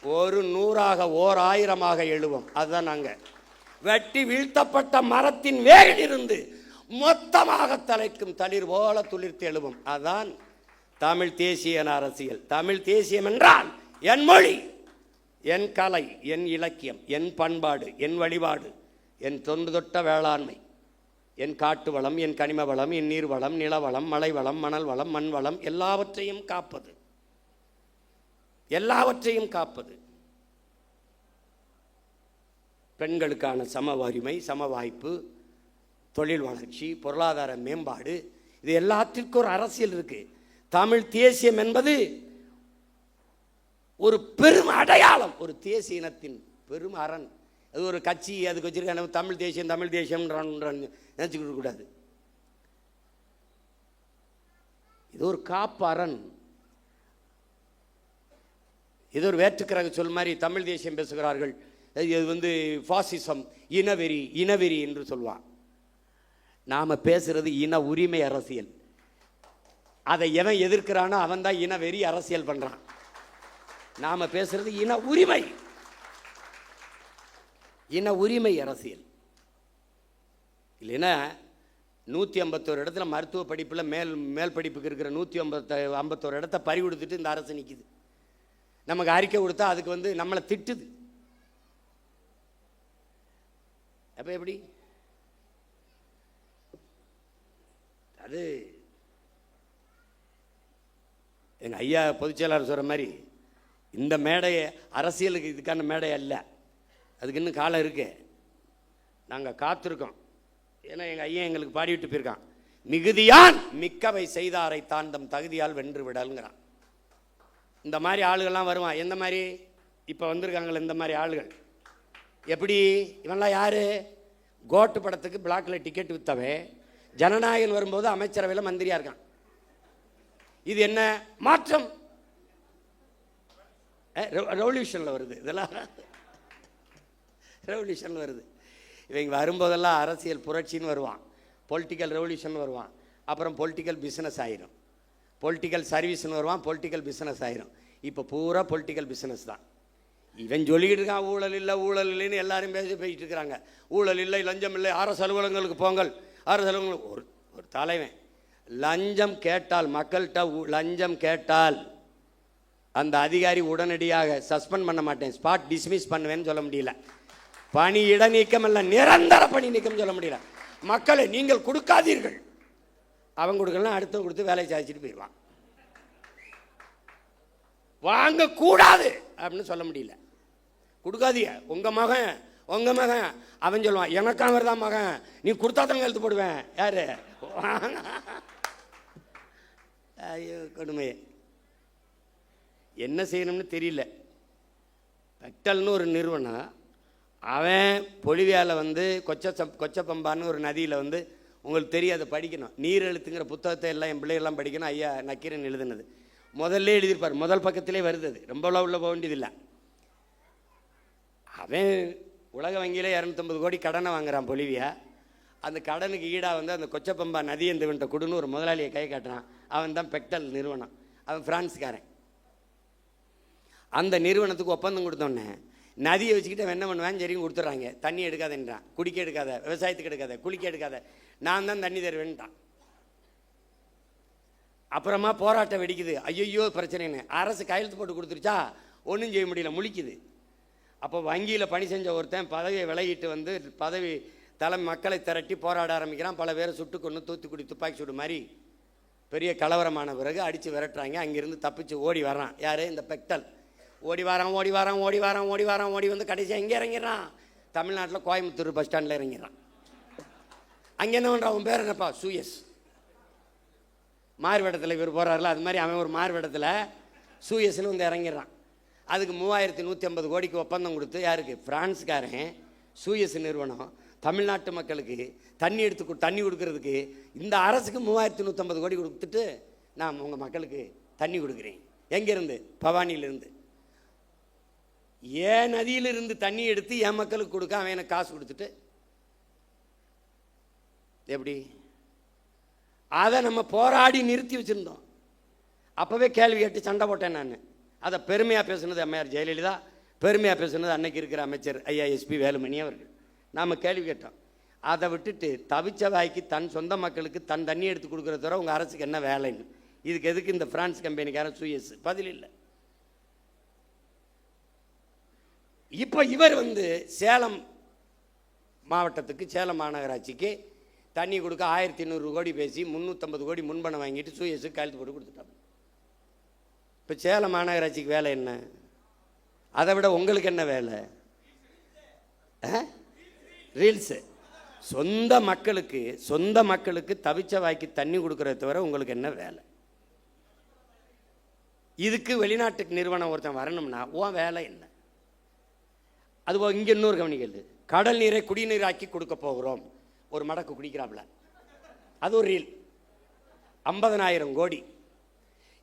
100 ஓர் 1000 எழுவும். அதுதான் நாங்கள் வெட்டி வீழ்த்தப்பட்ட மரத்தின் வேரில் இருந்து மொத்தமாக தலைக்கும் தளிர் போல துளிர்த்து எழுவும். அதான் தமிழ் தேசிய அரசியல். தமிழ் தேசியம் என்றால் என் மொழி, என் கலை, என் இலக்கியம், என் பண்பாடு, என் வழிபாடு, என் தொன்று தொட்ட வேளாண்மை, என் காட்டு வளம், என் கனிம வளம், என் நீர் வளம், நிலவளம், மலை வளம், மணல் வளம், மண் வளம், எல்லாவற்றையும் காப்பது, எல்லாவற்றையும் காப்பது. பெண்களுக்கான சம உரிமை, சம வாய்ப்பு, தொழில் வளர்ச்சி, பொருளாதார மேம்பாடு, இது எல்லாத்திற்கும் ஒரு அரசியல் இருக்கு. தமிழ் தேசியம் என்பது ஒரு பெரும் அடையாளம், ஒரு தேசிய இனத்தின் பெரும் அரண். அது ஒரு கட்சி அதுக்கு வச்சிருக்க தமிழ் தேசியம் தமிழ் தேசியம் நினைச்சுக்கிட்டு கூடாது. இது ஒரு காப்பு அரண். இது ஒரு வேற்றுக்கிரக சொல் மாதிரி தமிழ் தேசியம் பேசுகிறார்கள். இது பாசிசம், இனவெறி என்று சொல்வான். நாம பேசுறது இன உரிமை அரசியல். அதை எவன் எதிர்க்கிறானோ அவன் தான் இனவெறி அரசியல் பண்றான். நாம பேசுறது இன உரிமை அரசியல். இல்லைன்னா 151 இடத்துல மருத்துவ படிப்பில் மேல் படிப்புக்கு இருக்கிற 151 இடத்த பறி கொடுத்துட்டு இந்த அரசு நிற்குது. நமக்கு அறிக்கை கொடுத்தா அதுக்கு நம்மளை திட்டுது. அப்போ எப்படி? அது எங்கள் ஐயா பொதுச்செயலாளர் சொல்கிற மாதிரி இந்த மேடை அரசியலுக்கு இதுக்கான மேடை அல்ல. அதுக்கு இன்னும் காலம் இருக்கு. நாங்கள் காத்திருக்கோம். ஏன்னா எங்கள் ஐயன் எங்களுக்கு பாடிவிட்டு போயிருக்கான், மிகுதியான் மிக்கவை செய்தாரை தான் தம் தகுதியால் வென்று விடல்ங்கிறான். இந்த மாதிரி ஆளுகள்லாம் வருவான். எந்த மாதிரி இப்போ வந்திருக்காங்களே இந்த மாதிரி ஆளுகள். எப்படி இவன்லாம் யாரு? கோட்டு படத்துக்கு பிளாக்ல டிக்கெட் வித்தவே ஜனநாயகன் வரும்போது அமைச்சரவையில் மந்திரியா இருக்கான். இது என்ன மாற்றம்? ரெவல்யூஷன்ல வருது. இதெல்லாம் ரெவல்யூஷன்ல வருது. இவங்க வரும்போதெல்லாம் அரசியல் புரட்சின்னு வருவான், பொலிட்டிக்கல் ரெவல்யூஷன் வருவான், அப்புறம் பொலிட்டிக்கல் பிஸ்னஸ் ஆயிரும், பொலிட்டிக்கல் சர்வீஸ்னு வருவான், பொலிட்டிக்கல் பிஸ்னஸ் ஆயிரும். இப்போ பூரா பொலிட்டிக்கல் பிஸ்னஸ் தான். இவன் சொல்லிக்கிட்டு இருக்கான் ஊழல் இல்லை ஊழல் இல்லைன்னு எல்லாரும் பேசிட்டு இருக்கிறாங்க. ஊழல் இல்லை, லஞ்சம் இல்லை, அரசு அலுவலகங்களுக்கு போங்கள், அரசு அலுவலகங்களுக்கு. ஒரு தலைவன் லஞ்சம் கேட்டால், மக்கள்கிட்ட லஞ்சம் கேட்டால் அந்த அதிகாரி உடனடியாக சஸ்பெண்ட் பண்ண மாட்டேன், ஸ்பாட் டிஸ்மிஸ் பண்ணுவேன்னு சொல்ல முடியல. பணி இடைநீக்கம் அல்ல, நிரந்தர பணி நீக்கம் சொல்ல முடியல. மக்களை நீங்கள் கொடுக்காதீர்கள், அவன் கொடுக்கலாம், அடுத்த கொடுத்து வேலையை சாதிச்சுட்டு போயிடுவான். வாங்கக்கூடாது அப்படின்னு சொல்ல முடியல. கொடுக்காதீங்க, உங்க மகன் அவன் சொல்லுவான், எனக்கு அவர் தான் மகன், நீ கொடுத்தா தான் எழுத்து போடுவேன். யாரு? ஐயோ கொடுமையே, என்ன செய்யணும்னு தெரியல. பெக்டல்னு ஒரு நிறுவனம், அவன் பொலிவியாவில் வந்து கொச்சப்பம்பான்னு ஒரு நதியில் வந்து, உங்களுக்கு தெரியாது, படிக்கணும், நீர் எழுத்துங்கிற புத்தகத்தை எல்லாம் என் பிள்ளைகள்லாம் படிக்கணும். ஐயா நக்கீரன் எழுதுனது முதல்ல எழுதியிருப்பார், முதல் பக்கத்திலே வருது. அது ரொம்ப உள்ள போக வேண்டியதில்லை. அவன் உலக வங்கியில் 250 கோடி கடனை வாங்குறான் பொலிவியா. அந்த கடனுக்கு ஈடாக வந்து அந்த கொச்சப்பம்பா நதி எந்தவன்ட்ட கொடுன்னு ஒரு முதலாளியை கை காட்டுறான். அவன் தான் பெக்டல் நிறுவனம், அவன் பிரான்ஸ்காரன். அந்த நிறுவனத்துக்கு ஒப்பந்தம் கொடுத்தோன்னே நதியை வச்சுக்கிட்டு அவன் என்ன பண்ணுவான், சரிங்க கொடுத்துட்றாங்க. தண்ணி எடுக்காதன்றான், குடிக்க எடுக்காத, விவசாயத்துக்கு எடுக்காத, குளிக்க எடுக்காத, நான் தான் தண்ணி தருவேன்ட்டான். அப்புறமா போராட்டம் வெடிக்குது. ஐயோ பிரச்சனைன்னு அரசு கையெழுத்து போட்டு கொடுத்துருச்சா, ஒன்றும் செய்ய முடியல, முழிக்குது. அப்போ வங்கியில் பணி செஞ்ச ஒருத்தன் பதவியை விலகிட்டு வந்து பதவி தலைமை மக்களை திரட்டி போராட ஆரம்பிக்கிறான். பல பேரை சுட்டு கொண்டு தூத்துக்குடி துப்பாக்கி சூடு மாதிரி பெரிய கலவரமான பிறகு அடித்து விரட்டுறாங்க. அங்கேருந்து தப்பிச்சு ஓடி வர்றான். யார்? இந்த பெக்டல். ஓடி வந்து கடைசியாக எங்கே இறங்கிடுறான்? தமிழ்நாட்டில் கோயம்புத்தூர் பஸ் ஸ்டாண்டில் இறங்கிடுறான். அங்கே என்ன பண்ணுறான்? அவன் பேர் என்னப்பா? சூயஸ். மாறுவேடத்தில் இவர் போகிறாருல, அது மாதிரி அவன் ஒரு மாறுவேடத்தில் சூயஸ்ன்னு வந்து இறங்கிடுறான். அதுக்கு 3150 கோடிக்கு ஒப்பந்தம் கொடுத்து, யாருக்கு? பிரான்ஸ்காரன் சூயஸ் நிறுவனம் தமிழ்நாட்டு மக்களுக்கு தண்ணி கொடுக்கறதுக்கு இந்த அரசுக்கு 3150 கோடி கொடுத்துட்டு, நான் உங்கள் மக்களுக்கு தண்ணி கொடுக்குறேன். எங்கேருந்து? பவானியிலிருந்து. ஏன் நதியிலிருந்து தண்ணி எடுத்து என் மக்களுக்கு கொடுக்க அவன் எனக்கு காசு கொடுத்துட்டு எப்படி? அதை நம்ம போராடி நிறுத்தி வச்சுருந்தோம். அப்போவே கேள்வி கேட்டு சண்டை போட்டேன் நான். அதை பெருமையாக பேசுனது அம்மையார் ஜெயலலிதா, பெருமையாக பேசுனது அன்னைக்கு இருக்கிற அமைச்சர் ஐயா எஸ்பி வேலுமணி அவர்கள். நாம் கேள்வி கேட்டோம். அதை விட்டுட்டு தவிச்ச வாய்க்கு தன் சொந்த மக்களுக்கு தன் தண்ணி எடுத்து கொடுக்குறத தவிர உங்கள் அரசுக்கு என்ன வேலைன்னு, இதுக்கு எதுக்கு இந்த பிரான்ஸ் கம்பெனிக்காரன் சூயஸ்? பதில் இல்லை. இப்போ இவர் வந்து சேலம் மாவட்டத்துக்கு, சேலம் மாநகராட்சிக்கு தண்ணி கொடுக்க 1200 கோடி பேசி 350 கோடி முன்பணம் வாங்கிட்டு சூயஸுக்கு கையெழுத்து போட்டு கொடுத்துட்டாங்க. இப்போ சேலம் மாநகராட்சிக்கு வேலை என்ன? அதை விட உங்களுக்கு என்ன வேலை? ரீல்ஸு. சொந்த மக்களுக்கு தவிச்ச வாய்க்கு தண்ணி கொடுக்கறத தவிர உங்களுக்கு என்ன வேலை? இதுக்கு வெளிநாட்டுக்கு நிறுவனம் ஒருத்தன் வரணும்னா உன் வேலை என்ன? அதுபோல் இங்கே இன்னொரு கவனிக்கிறது, கடல் நீரை குடிநீராக்கி கொடுக்க போகிறோம். ஒரு மடக்கு குடிக்கிறாப்ல, அது ஒரு ரீல். 50,000 கோடி.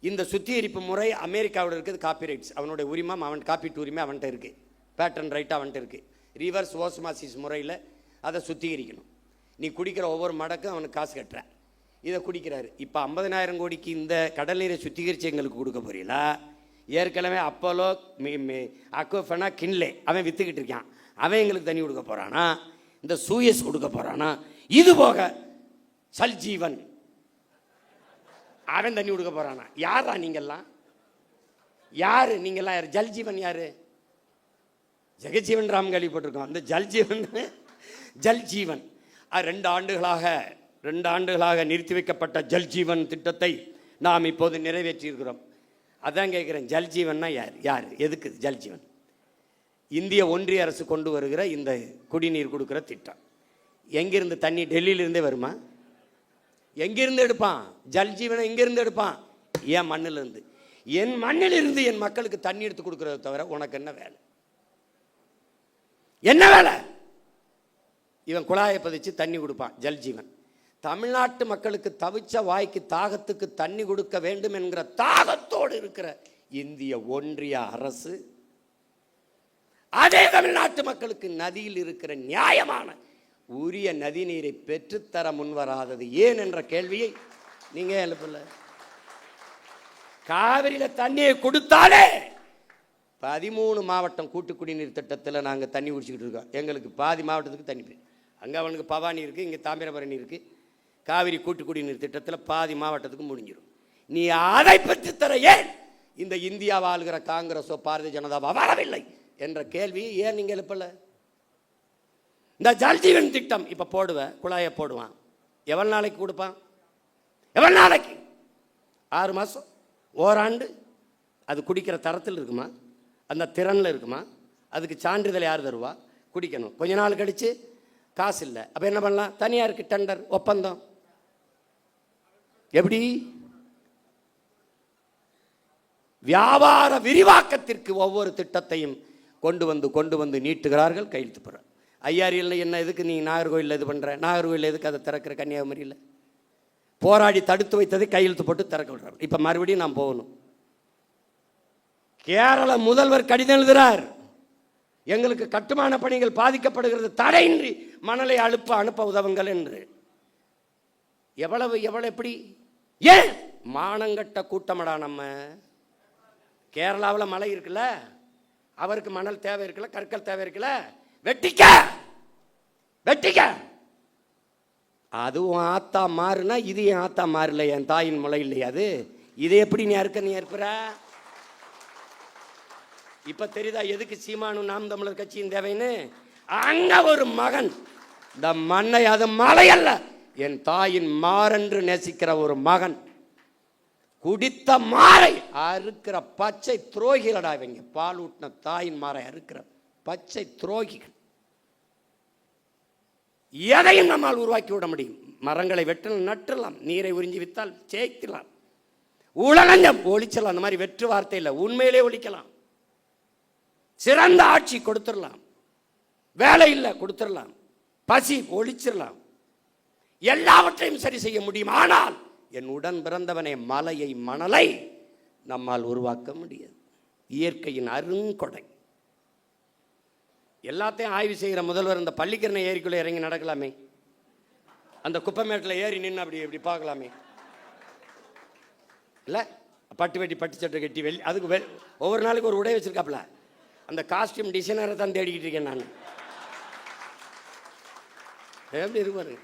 இந்த சுத்திகரிப்பு முறை அமெரிக்காவோட இருக்குது. காப்பிரைட்ஸ் அவனுடைய உரிமை, அவன் காப்பீட்டு உரிமை அவன்கிட்ட இருக்குது, பேட்டன் ரைட்டாக அவன்கிட்ட இருக்குது. ரிவர்ஸ் ஓஸ்மாசிஸ் முறையில் அதை சுத்திகரிக்கணும். நீ குடிக்கிற ஒவ்வொரு மடக்கும் அவனுக்கு காசு கட்டுற, இதை குடிக்கிறாரு. இப்போ 50,000 கோடிக்கு இந்த கடல் நீரை சுத்திகரித்து எங்களுக்கு கொடுக்க போறீங்களா? ஏற்கனவே அப்போலோ அக்வஃபனா கின்லே அவன் விற்றுக்கிட்டு இருக்கான், அவன் எங்களுக்கு தண்ணி கொடுக்க போகிறானா? இந்த சூயஸ் கொடுக்க போகிறானா? இது போக சல்ஜீவன் அவன் தண்ணி கொடுக்க போகிறானா? யாரா நீங்கள்லாம்? யார் நீங்கள்லாம்? யார்? ஜல்ஜீவன் யார்? ஜெகஜீவன் ராம் கேள்விப்பட்டிருக்கோம். அந்த ஜல்ஜீவன் 2 ஆண்டுகளாக நிறுத்தி வைக்கப்பட்ட ஜல்ஜீவன் திட்டத்தை நாம் இப்போது நிறைவேற்றியிருக்கிறோம். அதான் கேட்குறேன், ஜல்ஜீவன்னா யார்? எதுக்கு ஜல்ஜீவன்? இந்திய ஒன்றிய அரசு கொண்டு வருகிற இந்த குடிநீர் கொடுக்குற திட்டம் எங்கிருந்து தண்ணி டெல்லியிலிருந்தே வருமா? எங்கிருந்து எடுப்பான்? ஜல்ஜீவனை எங்கிருந்து எடுப்பான்? என் மண்ணிலிருந்து. என் மண்ணிலிருந்து என் மக்களுக்கு தண்ணி எடுத்து கொடுக்கறத தவிர உனக்கு என்ன வேலை? என்ன வேலை? இவன் குழாயை பதிச்சு தண்ணி கொடுப்பான், ஜல்ஜீவன். தமிழ்நாட்டு மக்களுக்கு தவிச்ச வாய்க்கு தாகத்துக்கு தண்ணி கொடுக்க வேண்டும் என்கிற தாகத்தோடு இருக்கிற இந்திய ஒன்றிய அரசு அதே தமிழ்நாட்டு மக்களுக்கு நதியில் இருக்கிற நியாயமான உரிய நதி நீரை பெற்றுத்தர முன்வராதது ஏன் என்ற கேள்வியை நீங்க எழுப்பல. காவிரியில தண்ணியை கொடுத்தாலே 13 மாவட்டம் கூட்டு குடிநீர் திட்டத்தில் நாங்கள் தண்ணி குடிச்சுக்கிட்டு இருக்கோம். எங்களுக்கு பாதி மாவட்டத்துக்கு தண்ணி போய் அங்கே அவனுக்கு பவானி இருக்குது, இங்கே தாமிரபரணி இருக்குது. காவிரி கூட்டு குடிநீர் திட்டத்தில் பாதி மாவட்டத்துக்கு முடிஞ்சிடும். நீ அதை பெற்றுத்தர ஏன் இந்த இந்தியா ஆளுகிற காங்கிரஸோ பாரதிய ஜனதாவோ வரவில்லை என்ற கேள்வி ஏன் நீங்கள் எழுப்பல? இந்த ஜல்ஜீவன் திட்டம் இப்போ போடுவேன், குழாயை போடுவான், எவ்வளோ நாளைக்கு கொடுப்பான்? எவ்வளோ நாளைக்கு? 6 மாதம், ஓராண்டு. அது குடிக்கிற தரத்தில் இருக்குமா? அந்த திறனில் இருக்குமா? அதுக்கு சான்றிதழ் யார் தருவா? குடிக்கணும். கொஞ்ச நாள் கழித்து காசு இல்லை, அப்போ என்ன பண்ணலாம்? தனியாருக்கு டெண்டர், ஒப்பந்தம். எப்படி? வியாபார விரிவாக்கத்திற்கு ஒவ்வொரு திட்டத்தையும் கொண்டு வந்து நீட்டுகிறார்கள், கையெழுத்து போடுற. ஐயாரியில் என்ன எதுக்கு நீ நாகர்கோயிலில் இது பண்ணுற? நாகர்கோயிலில் எதுக்கு அதை திறக்கிற? கன்னியாகுமரியில் போராடி தடுத்து வைத்ததை கையெழுத்து போட்டு திறக்க விடுறாரு. இப்போ மறுபடியும் நான் போகணும். கேரள முதல்வர் கடிதம் எழுதுகிறார், எங்களுக்கு கட்டுமான பணிகள் பாதிக்கப்படுகிறது, தடையின்றி மணலை அனுப்ப உதவுங்கள் என்று. எவ்வளவு எப்படி? ஏன்? மானங்கட்ட கூட்டமடா நம்ம. கேரளாவில் மழை இருக்குல்ல, அவருக்கு மணல் தேவை இருக்குல்ல, கற்கள் தேவை இருக்குல்ல, வெட்டிக்க. அதுவும் ஆத்தா மாறுனா இது என் ஆத்தா மாறல, என் தாயின் முளை இல்லையா அது? இதை எப்படி நீ ஏற்புற? இப்ப தெரியுதா எதுக்கு சீமானும் நாம் தமிழர் கட்சியின் தேவைன்னு? அங்க ஒரு மகன் இந்த மண்ணை, அது மலை அல்ல, என் தாயின் மாறென்று நேசிக்கிற ஒரு மகன் குடித்த மாறை அறுக்கிற பச்சை துரோகிகளடா இவங்க. பால் ஊட்டின தாயின் மாறை அறுக்கிற பச்சை துரோகிகள். எதையும் நம்மால் உருவாக்கி விட முடியும். மரங்களை வெட்டலாம், நட்டலாம், நீரை உறிஞ்சி வித்தால் சேர்க்கலாம், உலகஞ்சம் ஒழிச்சலாம். அந்த மாதிரி வெற்று வார்த்தை இல்லை, உண்மையிலே ஒழிக்கலாம். சிறந்த ஆட்சி கொடுத்துடலாம், வேலை இல்லை கொடுத்துடலாம், பசி ஒழிச்சிடலாம், எல்லாவற்றையும் சரி செய்ய முடியும். ஆனால் என் உடன் பிறந்தவனே, மலையை மணலை நம்மால் உருவாக்க முடியாது. இயற்கையின் அருங்கொடை. எல்லாத்தையும் ஆய்வு செய்கிற முதல்வர் இந்த பள்ளிக்கரணை ஏரிக்குள்ளே இறங்கி நடக்கலாமே, அந்த குப்பைமேட்டில் ஏறி நின்று அப்படி பார்க்கலாமே இல்லை? பட்டு வெட்டி பட்டு சட்டை கட்டி அதுக்கு ஒவ்வொரு நாளைக்கு ஒரு உடை வச்சிருக்காப்புல. அந்த காஸ்டியூம் டிசைனரை தான் தேடிக்கிட்டு இருக்கேன் நான். எப்படி இருப்பாரு?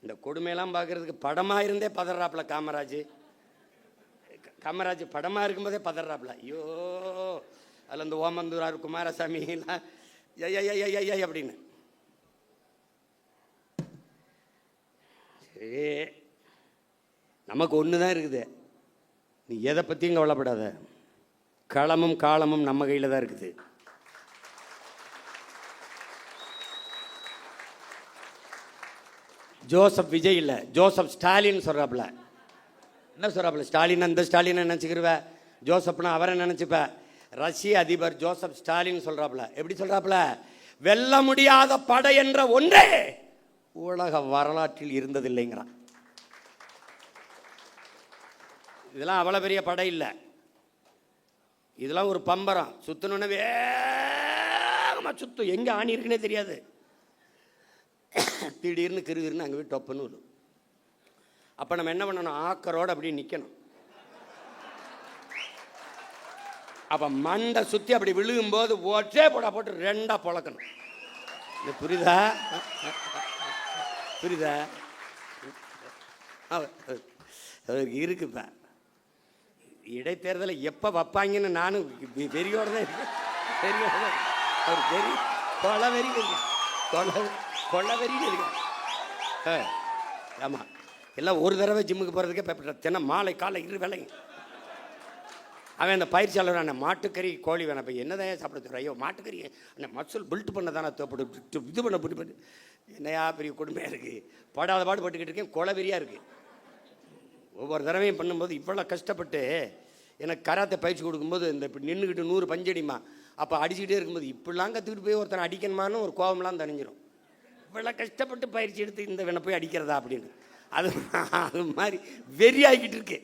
இந்த கொடுமையெல்லாம் பார்க்கறதுக்கு படமாக இருந்தே பதறாப்புல காமராஜ் படமாக இருக்கும்போதே பதறாப்புல. ஐயோ, அதில் இந்த ஓமந்தூரார் குமாரசாமி எல்லாம் அப்படின்னு. சரி, நமக்கு ஒன்று தான் இருக்குது. நீ எதை பற்றியும் கவலைப்படாத. களமும் காலமும் நம்ம கையில் தான் இருக்குது. ஜோசப் விஜய் இல்லை, ஜோசப் ஸ்டாலின் சொல்கிறாப்புல. என்ன சொல்கிறாப்புல? ஸ்டாலின், அந்த ஸ்டாலினை நினச்சிக்கிருவ, ஜோசப்னா அவரை நினச்சிப்ப. ரஷ்ய அதிபர் ஜோசப் ஸ்டாலின் சொல்கிறாப்புல. எப்படி சொல்கிறாப்புல? வெல்ல முடியாத படை என்ற ஒன்றே உலக வரலாற்றில் இருந்ததில்லைங்கிறான். இதெல்லாம் அவ்வளோ பெரிய படை இல்லை, இதெல்லாம் ஒரு பம்பரம். சுற்றணுன்னு வேகமாக சுற்றும், எங்கே ஆணி இருக்குன்னே தெரியாது. திடீர்னு கிருகிருன்னு அங்கே போய் டொப்புன்னு விடும். அப்போ நம்ம என்ன பண்ணணும்? ஆக்கரோடு அப்படி நிற்கணும். அப்போ மண்டை சுற்றி அப்படி விழுகும்போது ஒற்றே போட்டு 2ஆக பொழக்கணும். இது புரியுதா? இருக்குப்ப இடைத்தேர்தலை எப்போ வைப்பாங்கன்னு நானும் வெறியோடு தான் இருக்கேன். அவர் வெறி கொலவெறி கொள்ளவெறின்னு இருக்கேன். ஆமாம், எல்லாம் ஒரு தடவை ஜிம்முக்கு போகிறதுக்கே தினம் மாலை காலை 2 வேலைங்க. அவன் அந்த பயிற்சியாளர் அந்த மாட்டுக்கறி கோழி வேணாம், இப்போ என்னதான் சாப்பிட சொல்கிறேன், ஐயோ மாட்டுக்கறி அந்த மசூல் பில்ட் பண்ண தானே தேவைப்பட்டு இது பண்ண என்னையா பெரிய கொடுமையாக இருக்குது, படாத பாடு பட்டுக்கிட்டு இருக்கேன், கொலவெறியாக இருக்குது. ஒவ்வொரு தடவையும் பண்ணும்போது இவ்வளோ கஷ்டப்பட்டு எனக்கு கராத்தை பயிற்சி கொடுக்கும்போது இந்த இப்படி நின்றுக்கிட்டு 100 பஞ்சடிமா அப்போ அடிச்சுக்கிட்டே இருக்கும்போது இப்படிலாம் கற்றுக்கிட்டு போய் ஒருத்தனை அடிக்கணுமான்னு ஒரு கோபம்லாம் தணிஞ்சிடும். இவ்வளோ கஷ்டப்பட்டு பயிற்சி எடுத்து இந்த வேணை போய் அடிக்கிறதா அப்படின்னு அது மாதிரி வெறியாகிக்கிட்டு இருக்கு.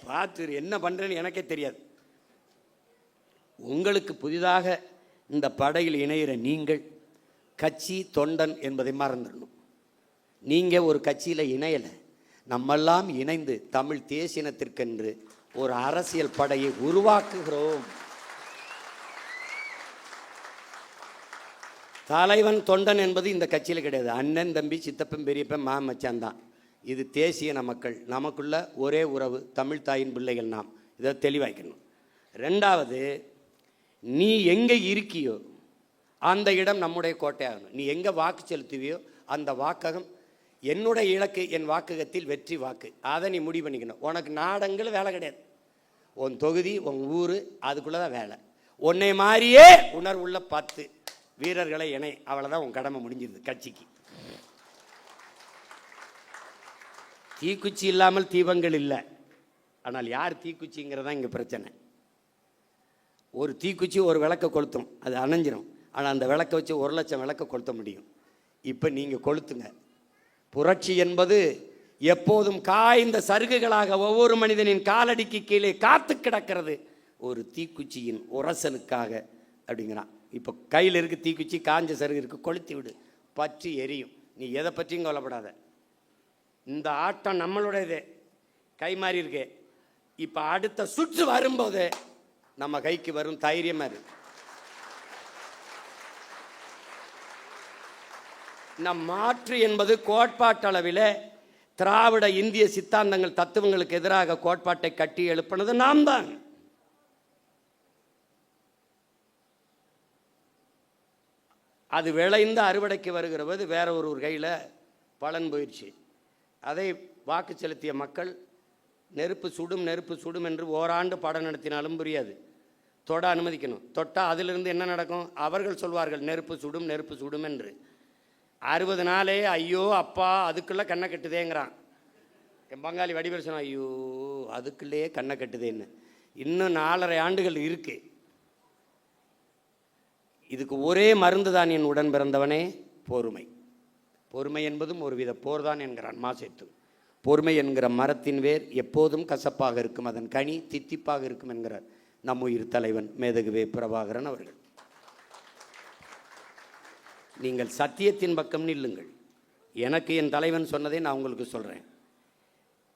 பார்த்து என்ன பண்ணுறேன்னு எனக்கே தெரியாது. உங்களுக்கு புதிதாக இந்த படையில் இணைகிற நீங்கள் கட்சி தொண்டன் என்பதை மறந்துடணும். நீங்கள் ஒரு கட்சியில் இணையலை, நம்மெல்லாம் இணைந்து தமிழ் தேசினத்திற்கென்று ஒரு அரசியல் படையை உருவாக்குகிறோம். தலைவன் தொண்டன் என்பது இந்த கட்சியில் கிடையாது. அண்ணன் தம்பி சித்தப்பன் பெரியப்பன் மாமச்சான் தான். இது தேசியன மக்கள், நமக்குள்ள ஒரே உறவு, தமிழ் தாயின் பிள்ளைகள் நாம். இதை தெளிவாக்கணும். ரெண்டாவது, நீ எங்கே இருக்கியோ அந்த இடம் நம்முடைய கோட்டையாகணும். நீ எங்கே வாக்கு செலுத்துவியோ அந்த வாக்ககம் என்னுடைய இலக்கு, என் வாக்ககத்தில் வெற்றி வாக்கு. அதை நீ முடிவு பண்ணிக்கணும். உனக்கு நாடங்கள் வேலை கிடையாது. உன் தொகுதி, உன் ஊர், அதுக்குள்ளே தான் வேலை. உன்னை மாதிரியே உணர்வுள்ள 10 வீரர்களை இணை, அவ்வளோதான் உன் கடமை முடிஞ்சிருது கட்சிக்கு. தீக்குச்சி இல்லாமல் தீபங்கள் இல்லை. ஆனால் யார் தீக்குச்சிங்கிறதான் இங்கே பிரச்சனை. ஒரு தீக்குச்சி ஒரு விளக்கை கொளுத்தும், அது அணைஞ்சிரும். ஆனால் அந்த விளக்கை வச்சு 1 லட்சம் விளக்கை கொளுத்த முடியும். இப்போ நீங்கள் கொளுத்துங்க. புரட்சி என்பது எப்போதும் காய்ந்த சருகுகளாக ஒவ்வொரு மனிதனின் காலடிக்கு கீழே காத்து கிடக்கிறது ஒரு தீக்குச்சியின் உரசலுக்காக அப்படிங்கிறான். இப்போ கையில் இருக்கு தீக்குச்சி, காஞ்ச சருகு இருக்குது, கொளுத்தி விடு, பற்றி எரியும். நீ எதை பற்றியும் கவலைப்படாத. இந்த ஆட்டம் நம்மளுடையது, கை மாறி இருக்கு. இப்போ அடுத்த சுற்று வரும்போது நம்ம கைக்கு வரும் தைரியமாக இருக்கு. நம் மாற்று என்பது கோட்பாட்டளவில் திராவிட இந்திய சித்தாந்தங்கள் தத்துவங்களுக்கு எதிராக கோட்பாட்டை கட்டி எழுப்பினது நாம் தான். அது விளைந்து அறுவடைக்கு வருகிற போது வேற ஒரு கையில் பலன் போயிடுச்சு. அதை வாக்கு செலுத்திய மக்கள் நெருப்பு சுடும் நெருப்பு சுடும் என்று ஓராண்டு பாடம் நடத்தினாலும் புரியாது. தொட அனுமதிக்கணும். தொட்டால் அதிலிருந்து என்ன நடக்கும்? அவர்கள் சொல்வார்கள் நெருப்பு சுடும் நெருப்பு சுடும் என்று. 60 நாளே ஐயோ அப்பா அதுக்குள்ளே கண்ணை கட்டுதேங்கிறான். என் பங்காளி வடிவேல் சொன்னான், ஐயோ அதுக்குள்ளேயே கண்ணை கட்டுதேன்னு. இன்னும் 4.5 ஆண்டுகள் இருக்கு. இதுக்கு ஒரே மருந்து தான் என் உடன் பிறந்தவனே, பொறுமை. பொறுமை என்பதும் ஒரு வித போர்தான் என்கிறான் மாசேத்து. பொறுமை என்கிற மரத்தின் வேர் எப்போதும் கசப்பாக இருக்கும், அதன் கனி தித்திப்பாக இருக்கும் என்கிறார் நம் உயிர் தலைவன் மேதகுவே பிரபாகரன் அவர்கள். நீங்கள் சத்தியத்தின் பக்கம் நில்லுங்கள். எனக்கு என் தலைவன் சொன்னதை நான் உங்களுக்கு சொல்கிறேன்.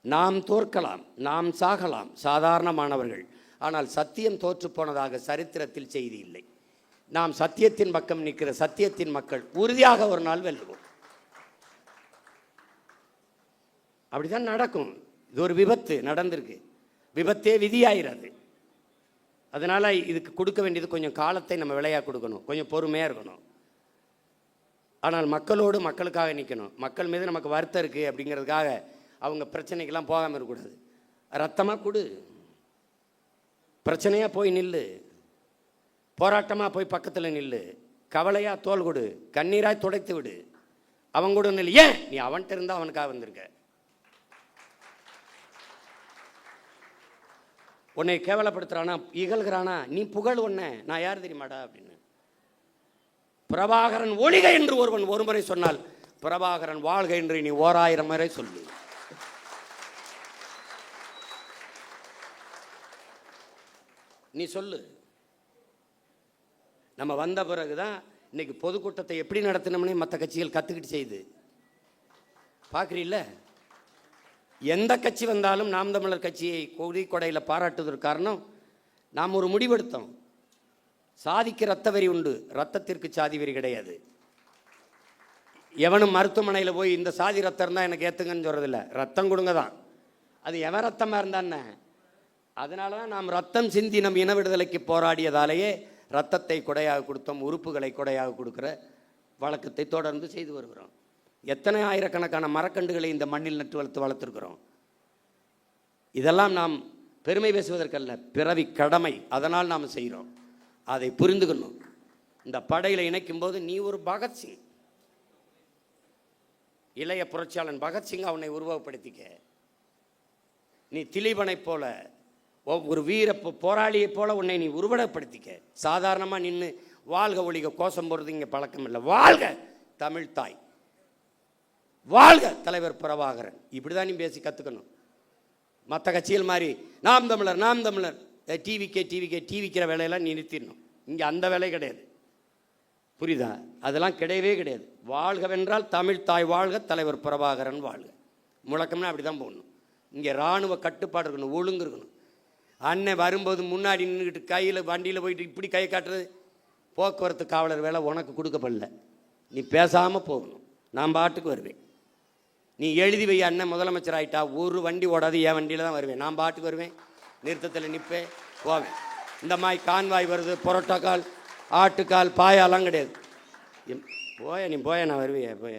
நாம் தோற்கலாம், நாம் சாகலாம், சாதாரணமானவர்கள். ஆனால் சத்தியம் தோற்று போனதாக சரித்திரத்தில் செய்தி இல்லை. நாம் சத்தியத்தின் பக்கம் நிற்கிற சத்தியத்தின் மக்கள் உறுதியாக ஒரு நாள் வெல்லுவோம். அப்படிதான் நடக்கும். இது ஒரு விபத்து நடந்திருக்கு, விபத்தே விதியாயிராது. அதனால இதுக்கு கொடுக்க வேண்டியது கொஞ்சம் காலத்தை நம்ம விலையாக கொடுக்கணும், கொஞ்சம் பொறுமையாக இருக்கணும். ஆனால் மக்களோடு மக்களுக்காக நிற்கணும். மக்கள் மீது நமக்கு வருத்தம் இருக்குது அப்படிங்கிறதுக்காக அவங்க பிரச்சனைக்கெல்லாம் போகாமல் இருக்கக்கூடாது. ரத்தமாக கொடு, பிரச்சனையாக போய் நில்லு, போராட்டமாக போய் பக்கத்தில் நில்லு, கவலையாக தோல் கொடு, கண்ணீராய் துடைத்து விடு, அவங்க கூட நில்லு. ஏன் நீ அவன்கிட்ட இருந்தால் அவனுக்காக வந்திருக்க. உன்னை கேவலப்படுத்துறானா, இகழ்கிறானா, நீ புகழ் ஒன்ன, நான் யார் தெரியுமாடா அப்படின்னு. பிரபாகரன் ஒளிக என்று ஒருவன் ஒருமுறை சொன்னால் பிரபாகரன் வாழ்க என்று நீ 1000 முறை சொல்லு. நீ சொல்லு. நம்ம வந்த பிறகுதான் இன்னைக்கு பொதுக்கூட்டத்தை எப்படி நடத்தினோம்னே மற்ற கட்சிகள் கற்றுக்கிட்டு செய்யுது. பார்க்குறீல்ல, எந்த கட்சி வந்தாலும் நாம் தமிழர் கட்சியை கொடிக்கொடையில் பாராட்டுவதற்கு காரணம் நாம் ஒரு முடிவெடுத்தோம். சாதிக்கு ரத்த வெறி உண்டு, ரத்தத்திற்கு சாதி வெறி கிடையாது. எவனும் மருத்துவமனையில் போய் இந்த சாதி ரத்தம் இருந்தால் எனக்கு ஏற்றுங்கன்னு சொல்கிறதில்ல, ரத்தம் கொடுங்க தான். அது எவன் ரத்தமாக இருந்தான்னு. அதனால தான் நாம் ரத்தம் சிந்தி நம் இன விடுதலைக்கு போராடியதாலேயே ரத்தத்தை கொடையாக கொடுத்தோம், உறுப்புகளை கொடையாக கொடுக்குற வழக்கத்தை தொடர்ந்து செய்து வருகிறோம். எத்தனை ஆயிரக்கணக்கான மரக்கண்டுகளை இந்த மண்ணில் நட்டு வளர்த்துருக்கிறோம். இதெல்லாம் நாம் பெருமை பேசுவதற்கல்ல, பிறவி கடமை. அதனால் நாம் செய்கிறோம். அதை புரிந்துக்கணும். இந்த படையில் இணைக்கும் போது நீ ஒரு பகத்சிங், இளைய புரட்சியாளன் பகத்சிங் அவனை உருவகப்படுத்திக்க. நீ திலீபனை போல ஒரு வீர போராளியை போல உன்னை நீ உருவகப்படுத்திக்க. சாதாரணமாக நின்று வாழ்க ஒழிக கோஷம் போடுறது இங்கே பழக்கம் இல்லை. வாழ்க தமிழ் தாய், வாழ்க தலைவர் பிரபாகரன், இப்படிதான் நீ பேசி கற்றுக்கணும். மற்ற கட்சிகள் மாதிரி நாம் தமிழர் நாம் தமிழர் டிவிக்கிற வேலையெல்லாம் நீ நிறுத்திடணும். இங்கே அந்த வேலை கிடையாது, புரியுதா? அதெல்லாம் கிடையவே கிடையாது. வாழ்கவென்றால் தமிழ் தாய் வாழ்க, தலைவர் பிரபாகரன் வாழ்க. முழக்கம்னா அப்படி தான் போடணும். இங்கே இராணுவ கட்டுப்பாடு இருக்கணும், ஒழுங்கு இருக்கணும். அண்ணன் வரும்போது முன்னாடி நின்றுக்கிட்டு கையில் வண்டியில் போயிட்டு இப்படி கை காட்டுறது போக்குவரத்து காவலர் வேலை உனக்கு கொடுக்கப்படல. நீ பேசாமல் போகணும். நான் பாட்டுக்கு வருவேன். நீ எழுதி வை, அண்ணன் முதலமைச்சர் ஆகிட்டா ஒரு வண்டி ஓடாது, என் வண்டியில் தான் வருவேன். நான் பாட்டுக்கு வருவேன், நிறுத்தத்தில் நிற்பேன், போவேன். இந்த மாதிரி கான்வாய் வருது, புரோட்டோக்கால், ஆட்டுக்கால், பாயாலாம் கிடையாது. நீ போய நான் வருவேன். போய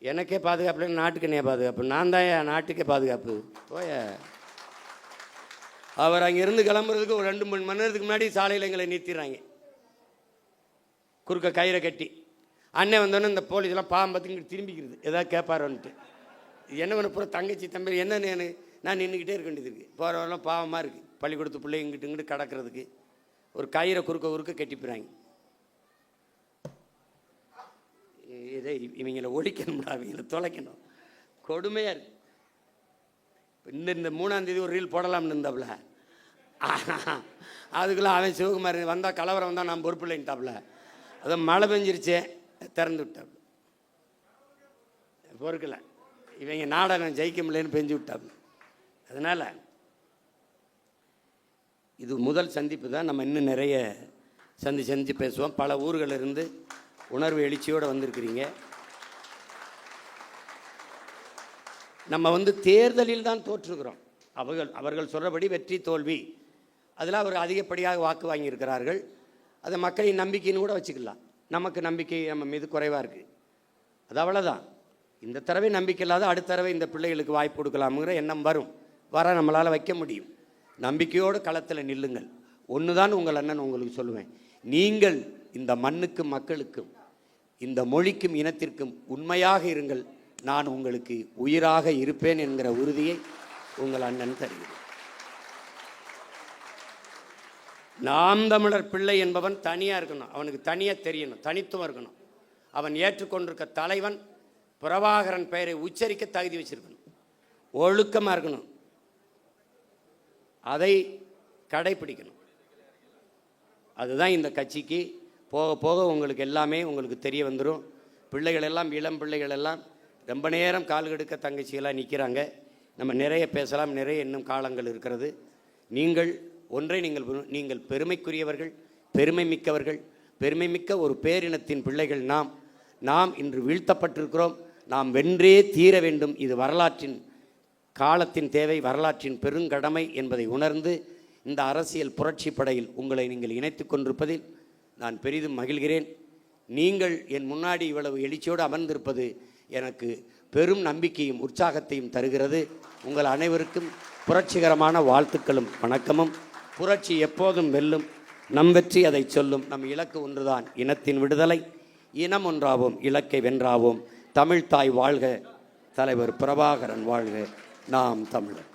எனக்கே பாதுகாப்பு இல்லை, நாட்டுக்கு என்ன பாதுகாப்பு? நான் தான் என் நாட்டுக்கே பாதுகாப்பு. போய அவர் அங்கேருந்து கிளம்புறதுக்கு ஒரு 2-3 மணி நேரத்துக்கு முன்னாடி சாலையில் எங்களை நிறுத்திடுறாங்க, குறுக்க கயிறை கட்டி. அண்ணன் வந்தோடனே இந்த போலீஸ்லாம் பாம்பத்துக்கு திரும்பிக்கிறது, ஏதாவது கேட்பாரோன்ட்டு. என்ன பண்ண பூரா தங்கச்சி தம்பி என்னன்னு நான் நின்றுக்கிட்டே இருக்க வேண்டியது இருக்குது. போகிறவரெல்லாம் பாவமாக இருக்குது. பள்ளிக்கூடத்து பிள்ளை இங்கிட்டு இங்கிட்டு கடக்கிறதுக்கு ஒரு கயிறை குறுக்க கட்டிப்பிடுறாங்க. இதை இவங்களை ஒழிக்கணும்டா, இவங்களை தொலைக்கணும். கொடுமையாக இருக்கு. இந்த 3ஆம் தேதி ஒரு ரீல் போடலாம்னு இருந்தாப்புல, அதுக்குள்ளே அவன் சிவகுமார் வந்தால் கலவரம் வந்தால் நான் பொறுப்பு இல்லைன்ட்டாப்புல. அதை மழை பெஞ்சிருச்சே, திறந்து விட்டாப்புல, பொறுக்கலை. இவங்க நாடகம் ஜெயிக்க முடியலன்னு பெஞ்சு விட்டாப்புல. அதனால் இது முதல் சந்திப்பு தான். நம்ம இன்னும் நிறைய சந்திச்சு பேசுவோம். பல ஊர்களிலிருந்து உணர்வு எழுச்சியோடு வந்திருக்கிறீங்க. நம்ம தேர்தலில் தான் தோற்றுக்கிறோம். அவர்கள் சொல்கிறபடி வெற்றி தோல்வி அதில் அவர் அதிகப்படியாக வாக்கு வாங்கியிருக்கிறார்கள். அதை மக்களின் நம்பிக்கைன்னு கூட வச்சுக்கலாம். நமக்கு நம்பிக்கை நம்ம மீது குறைவாக இருக்குது. அது அவ்வளோதான். இந்த தடவை நம்பிக்கை இல்லாத அடுத்த தடவை இந்த பிள்ளைகளுக்கு வாய்ப்பு கொடுக்கலாமுங்கிற எண்ணம் வர நம்மளால் வைக்க முடியும். நம்பிக்கையோடு களத்தில் நில்லுங்கள். ஒன்று தான் உங்கள் அண்ணன் உங்களுக்கு சொல்லுவேன். நீங்கள் இந்த மண்ணுக்கும் மக்களுக்கும் இந்த மொழிக்கும் இனத்திற்கும் உண்மையாக இருங்கள். நான் உங்களுக்கு உயிராக இருப்பேன் என்கிற உறுதியை உங்கள் அண்ணன் தருகிறேன். நாம் தமிழர் பிள்ளை என்பவன் தனியாக இருக்கணும். அவனுக்கு தனியாக தெரியணும், தனித்துவம் இருக்கணும். அவன் ஏற்றுக்கொண்டிருக்க தலைவன் பிரபாகரன் பெயரை உச்சரிக்க தகுதி வச்சிருக்கணும், ஒழுக்கமாக இருக்கணும், அதை கடைப்பிடிக்கணும். அதுதான் இந்த கட்சிக்கு போக போக உங்களுக்கு எல்லாமே உங்களுக்கு தெரிய வந்துடும். பிள்ளைகள் எல்லாம், இளம் பிள்ளைகள் எல்லாம் ரொம்ப நேரம் கால் கெடுக்க தங்கச்சிகளாக நிற்கிறாங்க. நம்ம நிறைய பேசலாம், நிறைய இன்னும் காலங்கள் இருக்கிறது. நீங்கள் பெருமைக்குரியவர்கள், பெருமை மிக்கவர்கள், பெருமை மிக்க ஒரு பேரினத்தின் பிள்ளைகள். நாம் இன்று வீழ்த்தப்பட்டிருக்கிறோம். நாம் வென்றே தீர வேண்டும். இது வரலாற்றின் காலத்தின் தேவை, வரலாற்றின் பெருங்கடமை என்பதை உணர்ந்து இந்த அரசியல் புரட்சி படையில் உங்களை நீங்கள் இணைத்து கொண்டிருப்பதில் நான் பெரிதும் மகிழ்கிறேன். நீங்கள் என் முன்னாடி இவ்வளவு எழுச்சியோடு அமர்ந்திருப்பது எனக்கு பெரும் நம்பிக்கையும் உற்சாகத்தையும் தருகிறது. உங்கள் அனைவருக்கும் புரட்சிகரமான வாழ்த்துக்களும் வணக்கமும். புரட்சி எப்போதும் வெல்லும். நம் வெற்றி அதை சொல்லும். நம் இலக்கு ஒன்றுதான், இனத்தின் விடுதலை. இனம் ஒன்றாவோம், இலக்கை வென்றாவோம். தமிழ் தாய் வாழ்க, தலைவர் பிரபாகரன் வாழ்க. நாம் தமிழர்.